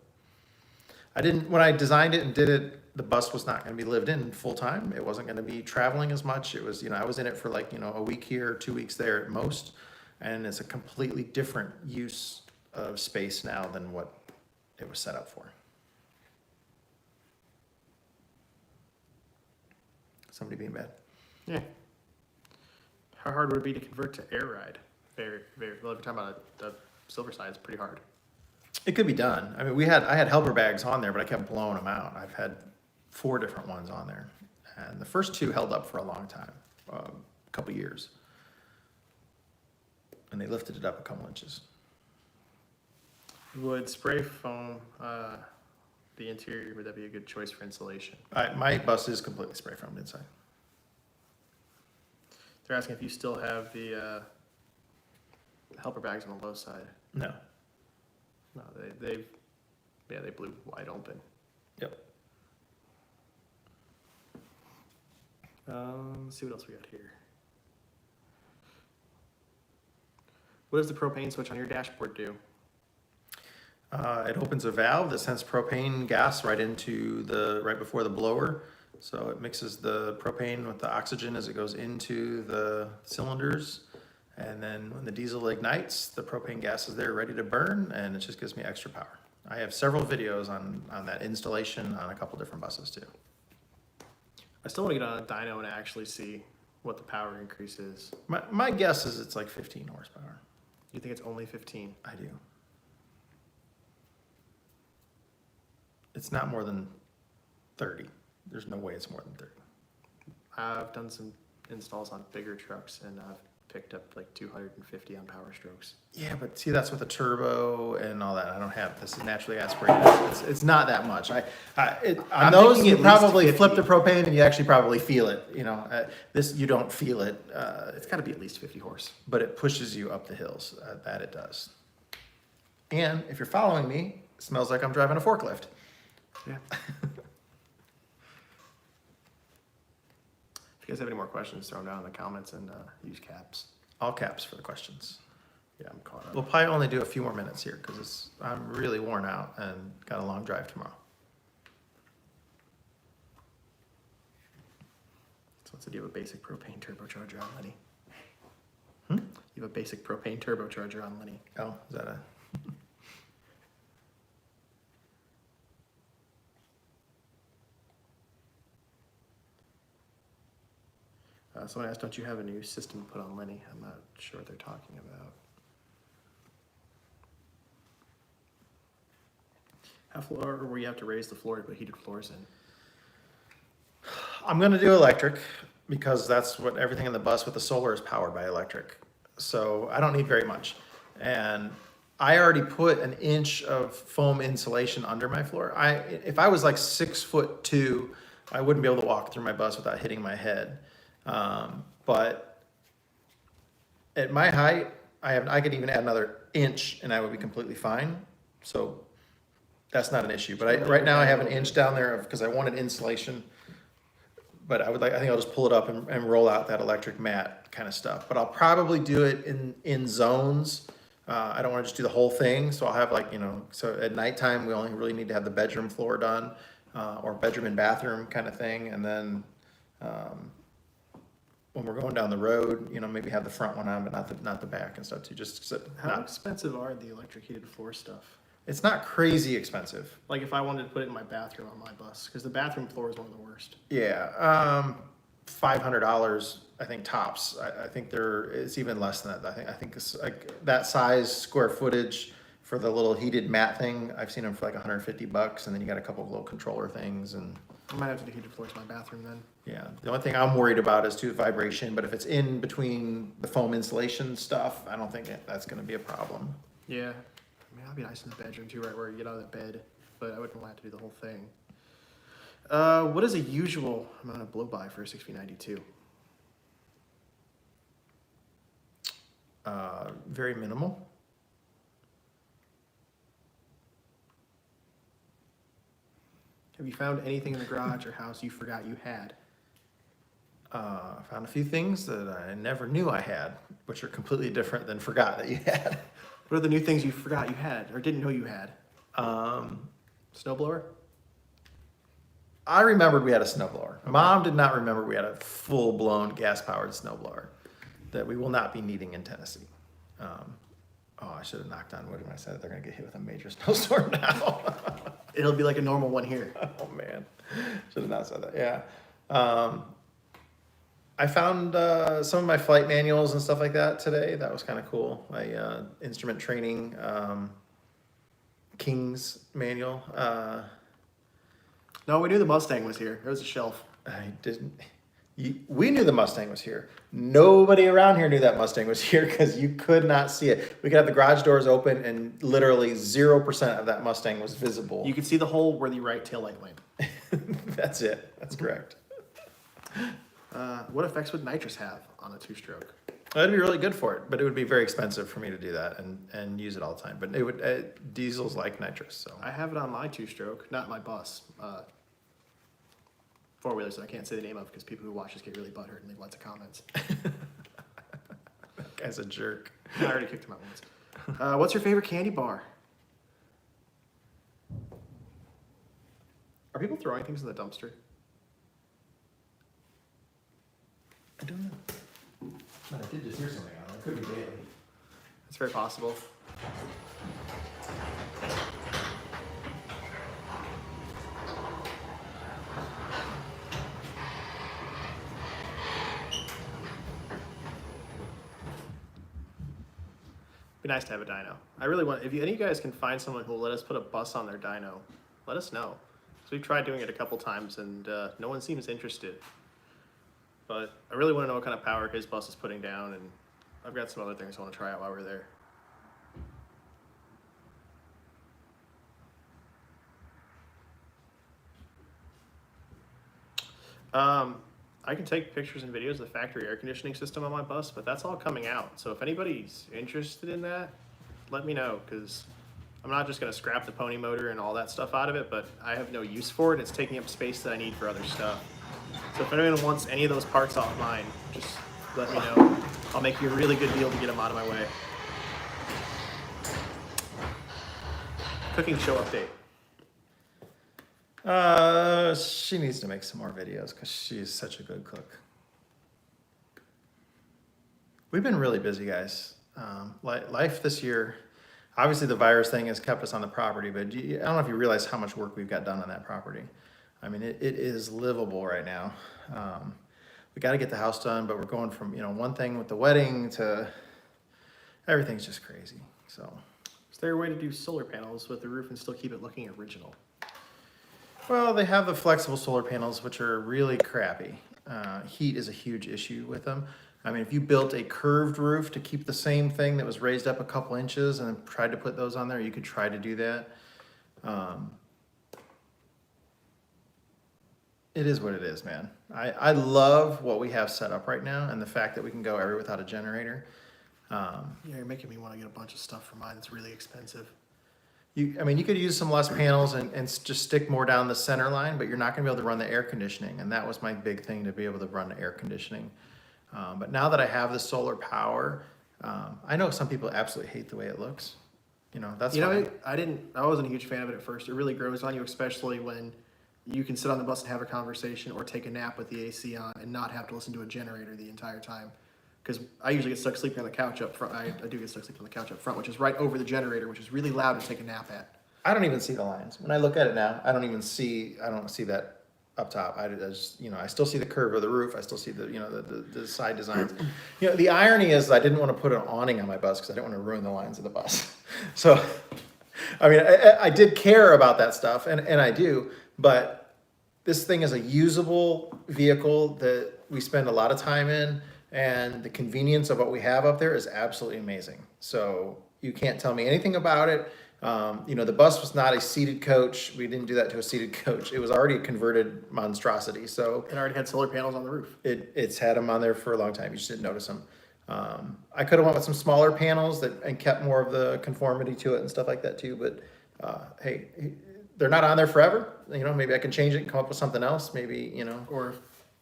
I didn't. When I designed it and did it, the bus was not going to be lived in full time. It wasn't going to be traveling as much. It was, I was in it for like, a week here, 2 weeks there at most, and it's a completely different use of space now than what it was set up for. Somebody being bad. Yeah. How hard would it be to convert to air ride? Very, very. Well, if you're talking about the silver side, it's pretty hard. It could be done. I mean, I had helper bags on there, but I kept blowing them out. I've had 4 different ones on there, and the first 2 held up for a long time, a couple years, and they lifted it up a couple inches. Would spray foam the interior? Would that be a good choice for insulation? My bus is completely spray foamed inside. They're asking if you still have the helper bags on the low side. No. No, they blew wide open. Yep. Let's see what else we got here. What does the propane switch on your dashboard do? It opens a valve that sends propane gas right before the blower. So it mixes the propane with the oxygen as it goes into the cylinders. And then when the diesel ignites, the propane gas is there ready to burn, and it just gives me extra power. I have several videos on that installation on a couple different buses too. I still want to get on a dyno and actually see what the power increase is. My guess is it's like 15 horsepower. You think it's only 15? I do. It's not more than 30. There's no way it's more than 30. I've done some installs on bigger trucks, and I've picked up like 250 on Power Strokes. Yeah, but see, that's with a turbo and all that. I don't have, this is naturally aspirated. It's not that much. On those, you probably flip the propane and you actually probably feel it. This, you don't feel it. It's got to be at least 50 horse. But it pushes you up the hills. That it does. And if you're following me, it smells like I'm driving a forklift. Yeah. If you guys have any more questions, throw them down in the comments and use caps. All caps for the questions. Yeah, I'm caught up. We'll probably only do a few more minutes here because I'm really worn out and got a long drive tomorrow. So do you have a basic propane turbocharger on Lenny? Hmm? You have a basic propane turbocharger on Lenny. Oh, is that a... Someone asked, don't you have a new system put on Lenny? I'm not sure what they're talking about. How floor, or where you have to raise the floor to put heated floors in? I'm going to do electric because that's what everything in the bus with the solar is powered by electric. So I don't need very much. And I already put an inch of foam insulation under my floor. If I was like 6'2", I wouldn't be able to walk through my bus without hitting my head. But at my height, I could even add another inch and I would be completely fine. So that's not an issue. But right now I have an inch down there because I wanted insulation. But I think I'll just pull it up and roll out that electric mat kind of stuff. But I'll probably do it in zones. I don't want to just do the whole thing. So I'll have so at nighttime, we only really need to have the bedroom floor done, or bedroom and bathroom kind of thing. And then when we're going down the road, maybe have the front one on, but not the back and stuff too. How expensive are the electric heated floor stuff? It's not crazy expensive. Like if I wanted to put it in my bathroom on my bus, because the bathroom floor is one of the worst. Yeah, $500 I think tops. I think it's even less than that. I think it's like that size square footage for the little heated mat thing. I've seen them for like $150, and then you got a couple of little controller things and. I might have to do heated floors in my bathroom then. Yeah, the only thing I'm worried about is too vibration. But if it's in between the foam insulation stuff, I don't think that's going to be a problem. Yeah. I mean, that'd be nice in the bedroom too, right where you get out of the bed, but I wouldn't want to do the whole thing. What is a usual amount of blow by for a 6V92? Very minimal. Have you found anything in the garage or house you forgot you had? I found a few things that I never knew I had, which are completely different than forgot that you had. What are the new things you forgot you had or didn't know you had? Snowblower? I remembered we had a snowblower. Okay. Mom did not remember we had a full-blown gas-powered snowblower that we will not be needing in Tennessee. I should have knocked on wood when I said that they're going to get hit with a major snowstorm now. It'll be like a normal one here. Oh, man. Should have not said that. Yeah. I found some of my flight manuals and stuff like that today. That was kind of cool. My instrument training King's manual. No, we knew the Mustang was here. There was a shelf. I didn't. We knew the Mustang was here. Nobody around here knew that Mustang was here because you could not see it. We could have the garage doors open and literally 0% of that Mustang was visible. You could see the hole where the right tail light went. That's it. That's correct. What effects would nitrous have on a two-stroke? That'd be really good for it, but it would be very expensive for me to do that and use it all the time. But it would diesels like nitrous, so I have it on my two-stroke, not my bus. Four-wheelers that I can't say the name of because people who watch this get really butthurt and leave lots of comments. That guy's a jerk. I already kicked him out once. What's your favorite candy bar? Are people throwing things in the dumpster? I don't know. But I did just hear something on it. It could be daily. It's very possible. Be nice to have a dyno. I really want, if any of you guys can find someone who will let us put a bus on their dyno, let us know. So we've tried doing it a couple times and no one seems interested. But I really want to know what kind of power his bus is putting down, and I've got some other things I want to try out while we're there. I can take pictures and videos of the factory air conditioning system on my bus, but that's all coming out. So if anybody's interested in that, let me know, because I'm not just going to scrap the pony motor and all that stuff out of it, but I have no use for it. It's taking up space that I need for other stuff. So if anyone wants any of those parts off mine, just let me know. I'll make you a really good deal to get them out of my way. Cooking show update. She needs to make some more videos because she's such a good cook. We've been really busy, guys. Life this year, obviously the virus thing has kept us on the property, but I don't know if you realize how much work we've got done on that property. I mean, it is livable right now. We got to get the house done, but we're going from, one thing with the wedding to everything's just crazy. So, is there a way to do solar panels with the roof and still keep it looking original? Well, they have the flexible solar panels, which are really crappy. Heat is a huge issue with them. I mean, if you built a curved roof to keep the same thing that was raised up a couple inches and tried to put those on there, you could try to do that. It is what it is, man. I love what we have set up right now and the fact that we can go everywhere without a generator. Yeah, you're making me want to get a bunch of stuff for mine. It's really expensive. I mean, you could use some less panels and just stick more down the center line, but you're not gonna be able to run the air conditioning. And that was my big thing, to be able to run the air conditioning. But now that I have the solar power, I know some people absolutely hate the way it looks. You know, that's You know, fine. I wasn't a huge fan of it at first. It really grows on you, especially when you can sit on the bus and have a conversation or take a nap with the AC on and not have to listen to a generator the entire time. Because I usually get stuck sleeping on the couch up front. I do get stuck sleeping on the couch up front, which is right over the generator, which is really loud to take a nap at. I don't even see the lines. When I look at it now, I don't see that up top. I just, I still see the curve of the roof. I still see the side designs. The irony is I didn't want to put an awning on my bus because I didn't want to ruin the lines of the bus. So, I mean, I did care about that stuff, and I do, but this thing is a usable vehicle that we spend a lot of time in, and the convenience of what we have up there is absolutely amazing. So you can't tell me anything about it. The bus was not a seated coach. We didn't do that to a seated coach. It was already a converted monstrosity. So It already had solar panels on the roof. it's had them on there for a long time. You just didn't notice them. I could have went with some smaller panels and kept more of the conformity to it and stuff like that too. But hey, they're not on there forever. Maybe I can change it and come up with something else. Maybe, Or if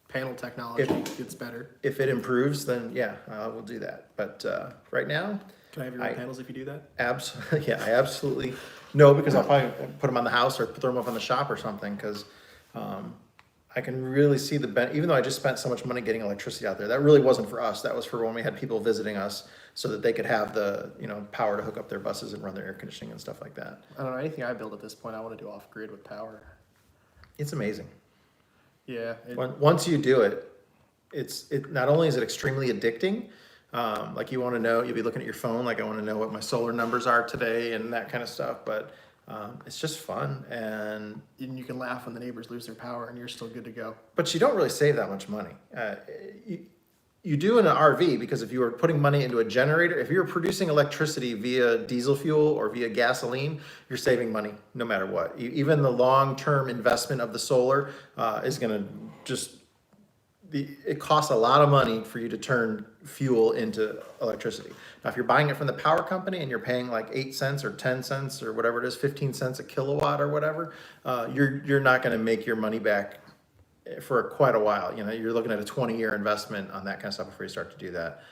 panel technology gets better. if it improves, then yeah, we'll do that. But right now, Can I have your own panels if you do that? absolutely, yeah, I absolutely no, because I'll probably put them on the house or throw them up on the shop or something. Because I can really see even though I just spent so much money getting electricity out there, that really wasn't for us. That was for when we had people visiting us, so that they could have the power to hook up their buses and run their air conditioning and stuff like that. I don't know, anything I build at this point, I want to do off grid with power. It's amazing. Yeah. Once you do it, it not only is it extremely addicting, like you want to know, you'll be looking at your phone, like I want to know what my solar numbers are today and that kind of stuff, but it's just fun. And you can laugh when the neighbors lose their power and you're still good to go. but you don't really save that much money. You do in an RV, because if you were putting money into a generator, if you're producing electricity via diesel fuel or via gasoline, you're saving money no matter what. Even the long-term investment of the solar is going to it costs a lot of money for you to turn fuel into electricity. Now, if you're buying it from the power company and you're paying like 8 cents or 10 cents or whatever it is, 15 cents a kilowatt or whatever, you're not going to make your money back for quite a while. You're looking at a 20-year investment on that kind of stuff before you start to do that.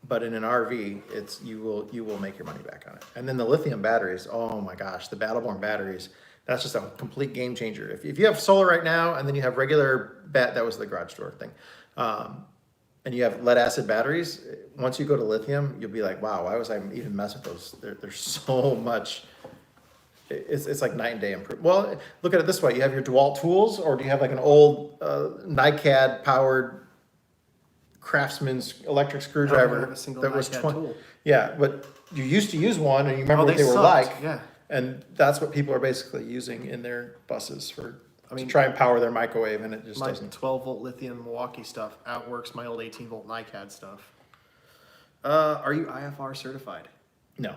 But in an RV, you will make your money back on it. And then the lithium batteries, oh my gosh, the Battleborn batteries, that's just a complete game changer. If you have solar right now and then you have regular that was the garage door thing, and you have lead acid batteries, once you go to lithium, you'll be like, wow, why was I even mess with those? There's so much. It's like night and day improvement. Well, look at it this way: you have your DeWalt tools, or do you have like an old NiCad powered Craftsman's electric screwdriver have a single that was NiCad 20? tool. Yeah, but you used to use one, and you remember what they were sucked, like. Yeah. And that's what people are basically using in their buses to mean, try and power their microwave, and it just My doesn't. 12-volt lithium Milwaukee stuff outworks my old 18-volt NiCad stuff. Are you IFR certified? No.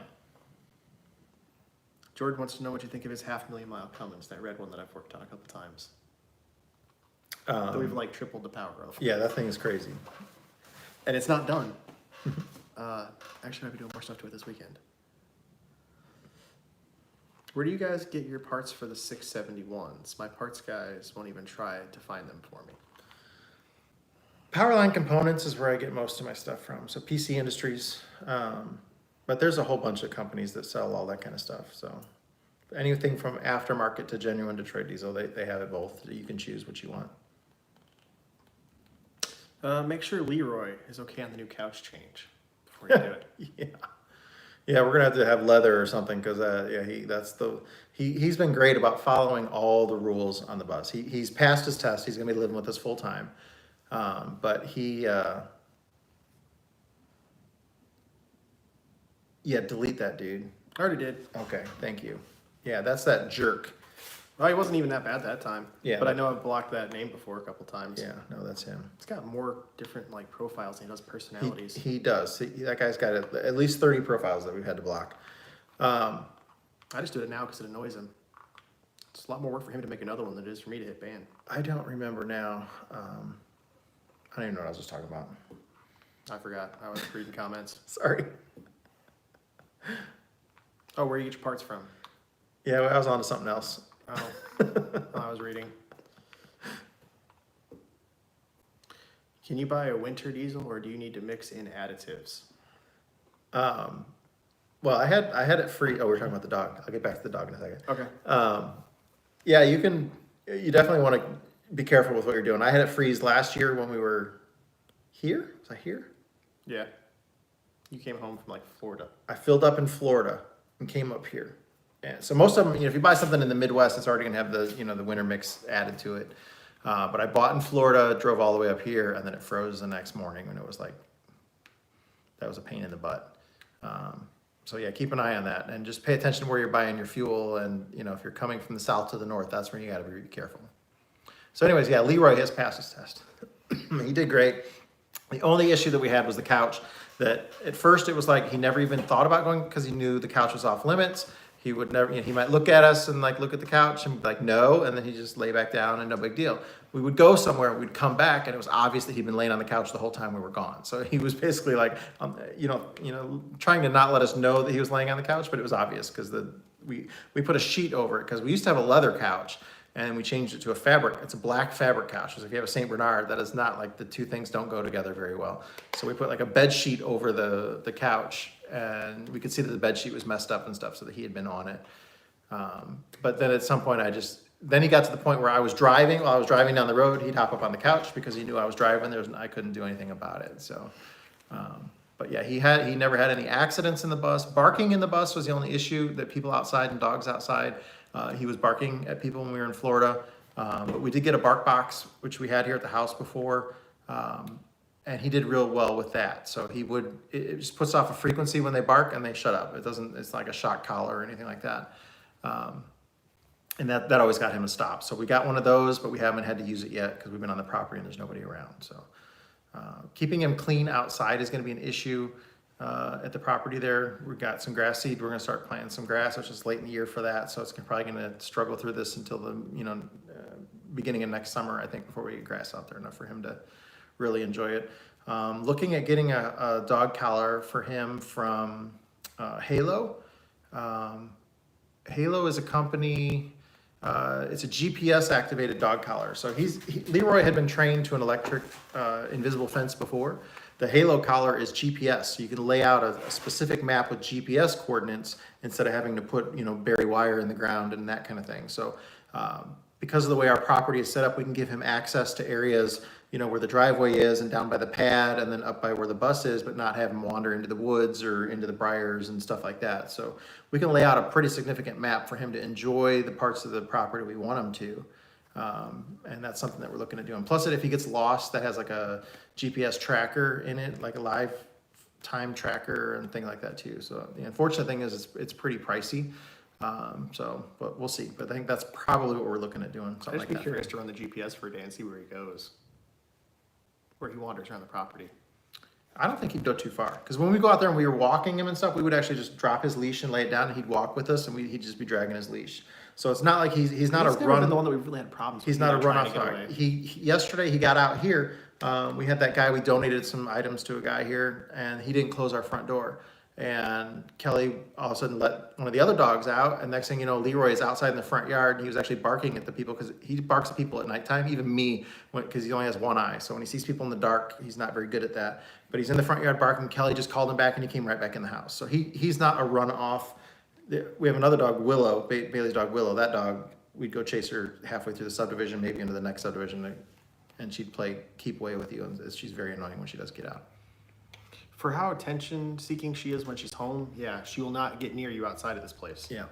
George wants to know what you think of his 500,000-mile Cummins, that red one that I've worked on a couple times. That we've like tripled the power of. Yeah, that thing is crazy. And it's not done. Actually, I might be doing more stuff to it this weekend. Where do you guys get your parts for the 671s? My parts guys won't even try to find them for me. Powerline Components is where I get most of my stuff from. So PC Industries, but there's a whole bunch of companies that sell all that kind of stuff. So anything from aftermarket to genuine Detroit diesel, they have it both. You can choose what you want. Make sure Leroy is okay on the new couch change before you do it. Yeah. Yeah, we're gonna have leather or something, because he's been great about following all the rules on the bus. He's passed his test. He's gonna be living with us full time, but delete that dude. I already did. Okay, thank you. Yeah, that's that jerk. Oh, he wasn't even that bad that time. Yeah. But I know I've blocked that name before a couple times. Yeah, no, that's him. It's got more different like profiles than he does personalities. He does. That guy's got at least 30 profiles that we've had to block. I just do it now because it annoys him. It's a lot more work for him to make another one than it is for me to hit ban. I don't remember now. I don't even know what I was just talking about. I forgot. I was reading comments. Sorry. Oh, where do you get your parts from? Yeah, I was on to something else. Oh, I was reading. Can you buy a winter diesel, or do you need to mix in additives? Well, I had it free. Oh, we're talking about the dog. I'll get back to the dog in a second. Okay. Yeah, you definitely want to be careful with what you're doing. I had it freeze last year when we were here. Was I here? Yeah. You came home from like Florida. I filled up in Florida and came up here. And so most of them, if you buy something in the Midwest, it's already gonna have the winter mix added to it. But I bought in Florida, drove all the way up here, and then it froze the next morning, and it was like, that was a pain in the butt. So yeah, keep an eye on that, and just pay attention to where you're buying your fuel, and if you're coming from the south to the north, that's where you gotta be careful. So anyways, yeah, Leroy has passed his test. He did great. The only issue that we had was the couch, that at first it was like he never even thought about going because he knew the couch was off limits. He would never, he might look at us and like look at the couch and be like, no, and then he'd just lay back down and no big deal. We would go somewhere and we'd come back and it was obvious that he'd been laying on the couch the whole time we were gone. So he was basically like, trying to not let us know that he was laying on the couch, but it was obvious because we put a sheet over it because we used to have a leather couch and we changed it to a fabric. It's a black fabric couch. So if you have a St. Bernard, that is not like, the two things don't go together very well. So we put like a bed sheet over the couch, and we could see that the bed sheet was messed up and stuff, so that he had been on it. But then at some point then he got to the point where I was driving. While I was driving down the road, he'd hop up on the couch because he knew I was driving. I couldn't do anything about it. So, but yeah, he never had any accidents in the bus. Barking in the bus was the only issue, that people outside and dogs outside. He was barking at people when we were in Florida. But we did get a bark box, which we had here at the house before. And he did real well with that. So it just puts off a frequency when they bark and they shut up. It's like a shock collar or anything like that. And that always got him to stop. So we got one of those, but we haven't had to use it yet because we've been on the property and there's nobody around. So keeping him clean outside is going to be an issue at the property there. We've got some grass seed. We're going to start planting some grass, which is late in the year for that. So it's probably going to struggle through this until the beginning of next summer, I think, before we get grass out there enough for him to really enjoy it. Looking at getting a dog collar for him from Halo. Halo is a company, it's a GPS activated dog collar. So Leroy had been trained to an electric invisible fence before. The Halo collar is GPS, so you can lay out a specific map with GPS coordinates instead of having to put, bury wire in the ground and that kind of thing. So because of the way our property is set up, we can give him access to areas, where the driveway is and down by the pad and then up by where the bus is, but not have him wander into the woods or into the briars and stuff like that. So we can lay out a pretty significant map for him to enjoy the parts of the property we want him to. And that's something that we're looking at doing. Plus, if he gets lost, that has like a GPS tracker in it, like a live time tracker and thing like that too. So the unfortunate thing is it's pretty pricey. But we'll see. But I think that's probably what we're looking at doing. I'd just be curious to run the GPS for a day and see where he goes, where he wanders around the property. I don't think he'd go too far, because when we go out there and we were walking him and stuff, we would actually just drop his leash and lay it down, and he'd walk with us, and he'd just be dragging his leash. So it's not like he's not a run. Been the one that we've really had problems with. He's not a run-off dog. Yesterday he got out here. We had that guy. We donated some items to a guy here, and he didn't close our front door. And Kelly all of a sudden let one of the other dogs out, and next thing you know, Leroy is outside in the front yard, and he was actually barking at the people, because he barks at people at nighttime, even me, because he only has one eye. So when he sees people in the dark, he's not very good at that. But he's in the front yard barking. Kelly just called him back, and he came right back in the house. So he's not a run-off. We have another dog, Willow, Bailey's dog, Willow. That dog, we'd go chase her halfway through the subdivision, maybe into the next subdivision, and she'd play keep away with you, and she's very annoying when she does get out. For how attention-seeking she is when she's home, yeah, she will not get near you outside of this place. Yeah.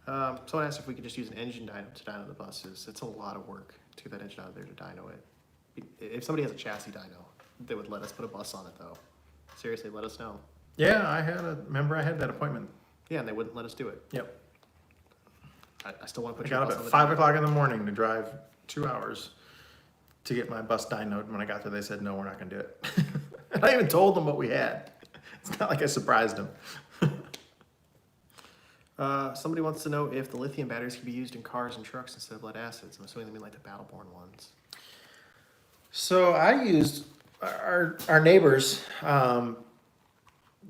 Someone asked if we could just use an engine dyno to dyno the buses. It's a lot of work to get that engine out of there to dyno it. If somebody has a chassis dyno, they would let us put a bus on it, though. Seriously, let us know. Yeah, I had that appointment. Yeah, and they wouldn't let us do it. Yep. I still want to put I your got bus up on at the 5 dyno. o'clock in the morning to drive 2 hours to get my bus dynoed. When I got there, they said, no, we're not going to do it. And I even told them what we had. It's not like I surprised them. Somebody wants to know if the lithium batteries can be used in cars and trucks instead of lead acids. I'm assuming they mean like the Battleborn ones. So I used our neighbors.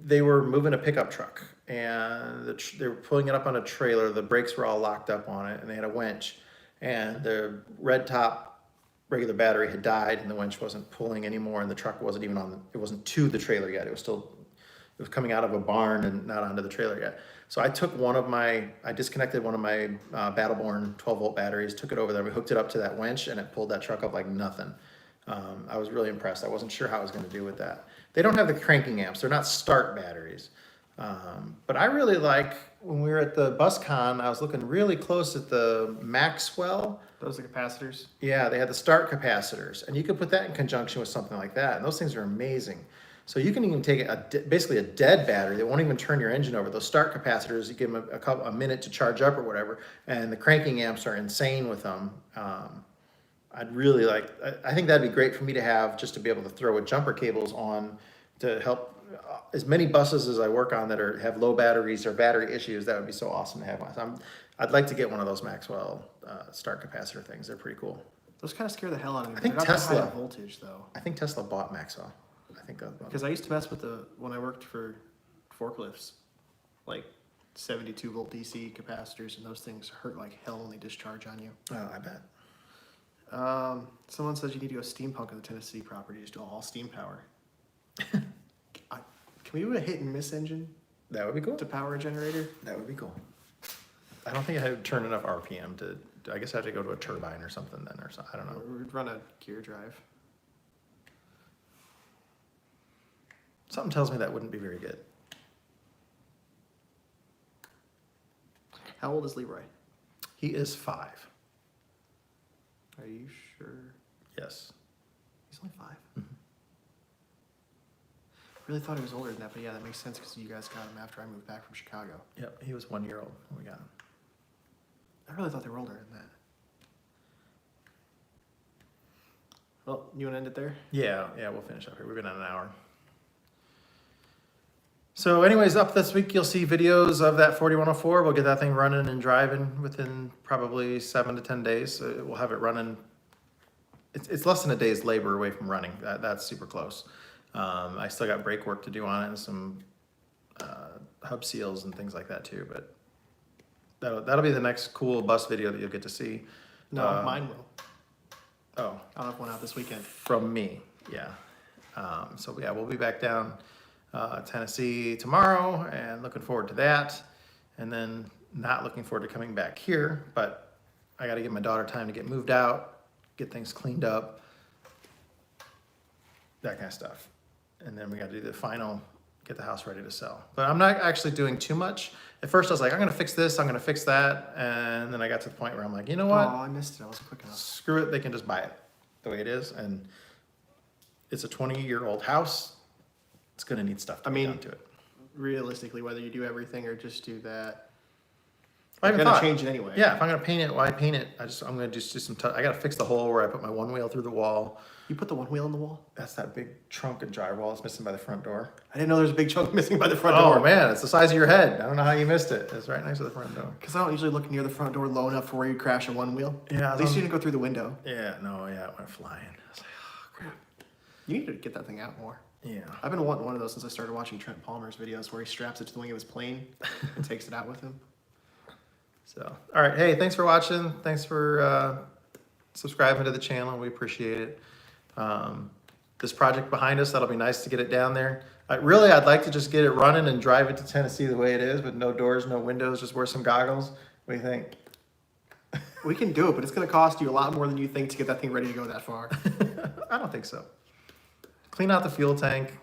They were moving a pickup truck, and they were pulling it up on a trailer. The brakes were all locked up on it, and they had a winch. And the red top regular battery had died, and the winch wasn't pulling anymore, and the truck wasn't even on. It wasn't to the trailer yet. It was coming out of a barn and not onto the trailer yet. So I took I disconnected one of my Battleborn 12-volt batteries, took it over there, we hooked it up to that winch, and it pulled that truck up like nothing. I was really impressed. I wasn't sure how I was going to do with that. They don't have the cranking amps. They're not start batteries. But I really like, when we were at the BusCon, I was looking really close at the Maxwell. Those are capacitors? Yeah, they had the start capacitors. And you could put that in conjunction with something like that. And those things are amazing. So you can even take basically a dead battery that won't even turn your engine over. Those start capacitors, you give them a minute to charge up or whatever. And the cranking amps are insane with them. I'd really like, I think that'd be great for me to have, just to be able to throw with jumper cables on to help as many buses as I work on that have low batteries or battery issues. That would be so awesome to have one. I'd like to get one of those Maxwell start capacitor things. They're pretty cool. Those kind of scare the hell out of me. I think They're Tesla, not that high voltage though. I think Tesla bought Maxwell. I think because I used to mess with when I worked for forklifts, like 72 volt DC capacitors, and those things hurt like hell when they discharge on you. Oh, I bet. Someone says you need to go steampunk on the Tennessee property, just do all steam power. Can we do a hit and miss engine That would be cool. to power a generator? That would be cool. I don't think I had turned enough RPM to. I guess I have to go to a turbine or something then, or something. I don't know. We'd run a gear drive. Something tells me that wouldn't be very good. How old is Leroy? He is 5. Are you sure? Yes. He's only 5. Really thought he was older than that, but yeah, that makes sense because you guys got him after I moved back from Chicago. Yep. He was 1 year old when we got him. I really thought they were older than that. Well, you want to end it there? Yeah. We'll finish up here. We've been on an hour. So anyways, up this week, you'll see videos of that 4104. We'll get that thing running and driving within probably 7 to 10 days. So we'll have it running. It's less than a day's labor away from running. That's super close. I still got brake work to do on it and some hub seals and things like that too. But that'll be the next cool bus video that you'll get to see. No, mine will. Oh, I'll have one out this weekend. from me, yeah. So yeah, we'll be back down Tennessee tomorrow, and looking forward to that. And then not looking forward to coming back here, but I got to give my daughter time to get moved out, get things cleaned up, that kind of stuff. And then we got to do the final, get the house ready to sell. But I'm not actually doing too much. At first I was like, I'm going to fix this, I'm going to fix that. And then I got to the point where I'm like, you know what? Oh, I missed it. I wasn't quick enough. Screw it, they can just buy it the way it is. And it's a 20-year-old house. It's going to need stuff to be done to it. Realistically, whether you do everything or just do that, I you're haven't going to thought. change it anyway. Yeah, if I'm going to paint it, why paint it? I'm going to just do some, I got to fix the hole where I put my one wheel through the wall. You put the one wheel in the wall? That's that big trunk and drywall that's missing by the front door. I didn't know there was a big chunk missing by the front Oh door. man, it's the size of your head. I don't know how you missed it. It's right next to the front door. Because I don't usually look near the front door low enough for where you crash a one wheel. Yeah, At least you didn't go through the window. Yeah, no, yeah, it went flying. I was like, oh crap. You need to get that thing out more. Yeah. I've been wanting one of those since I started watching Trent Palmer's videos where he straps it to the wing of his plane and takes it out with him. So, all right. Hey, thanks for watching. Thanks for subscribing to the channel. We appreciate it. This project behind us, that'll be nice to get it down there. I'd like to just get it running and drive it to Tennessee the way it is, with no doors, no windows, just wear some goggles. What do you think? We can do it, but it's going to cost you a lot more than you think to get that thing ready to go that far. I don't think so. Clean out the fuel tank.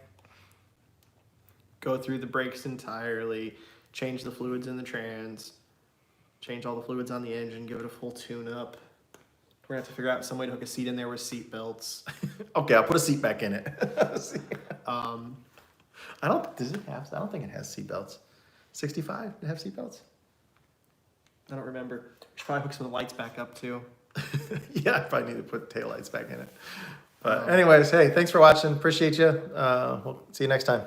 Go through the brakes entirely, change the fluids in the trans, change all the fluids on the engine, give it a full tune-up. We're going to have to figure out some way to hook a seat in there with seat belts. Okay, I'll put a seat back in it. Um, I don't think it has seat belts. 65 to have seat belts? I don't remember. We should probably hook some of the lights back up too. Yeah, I probably need to put taillights back in it. But anyways, hey, thanks for watching. Appreciate you. We'll see you next time.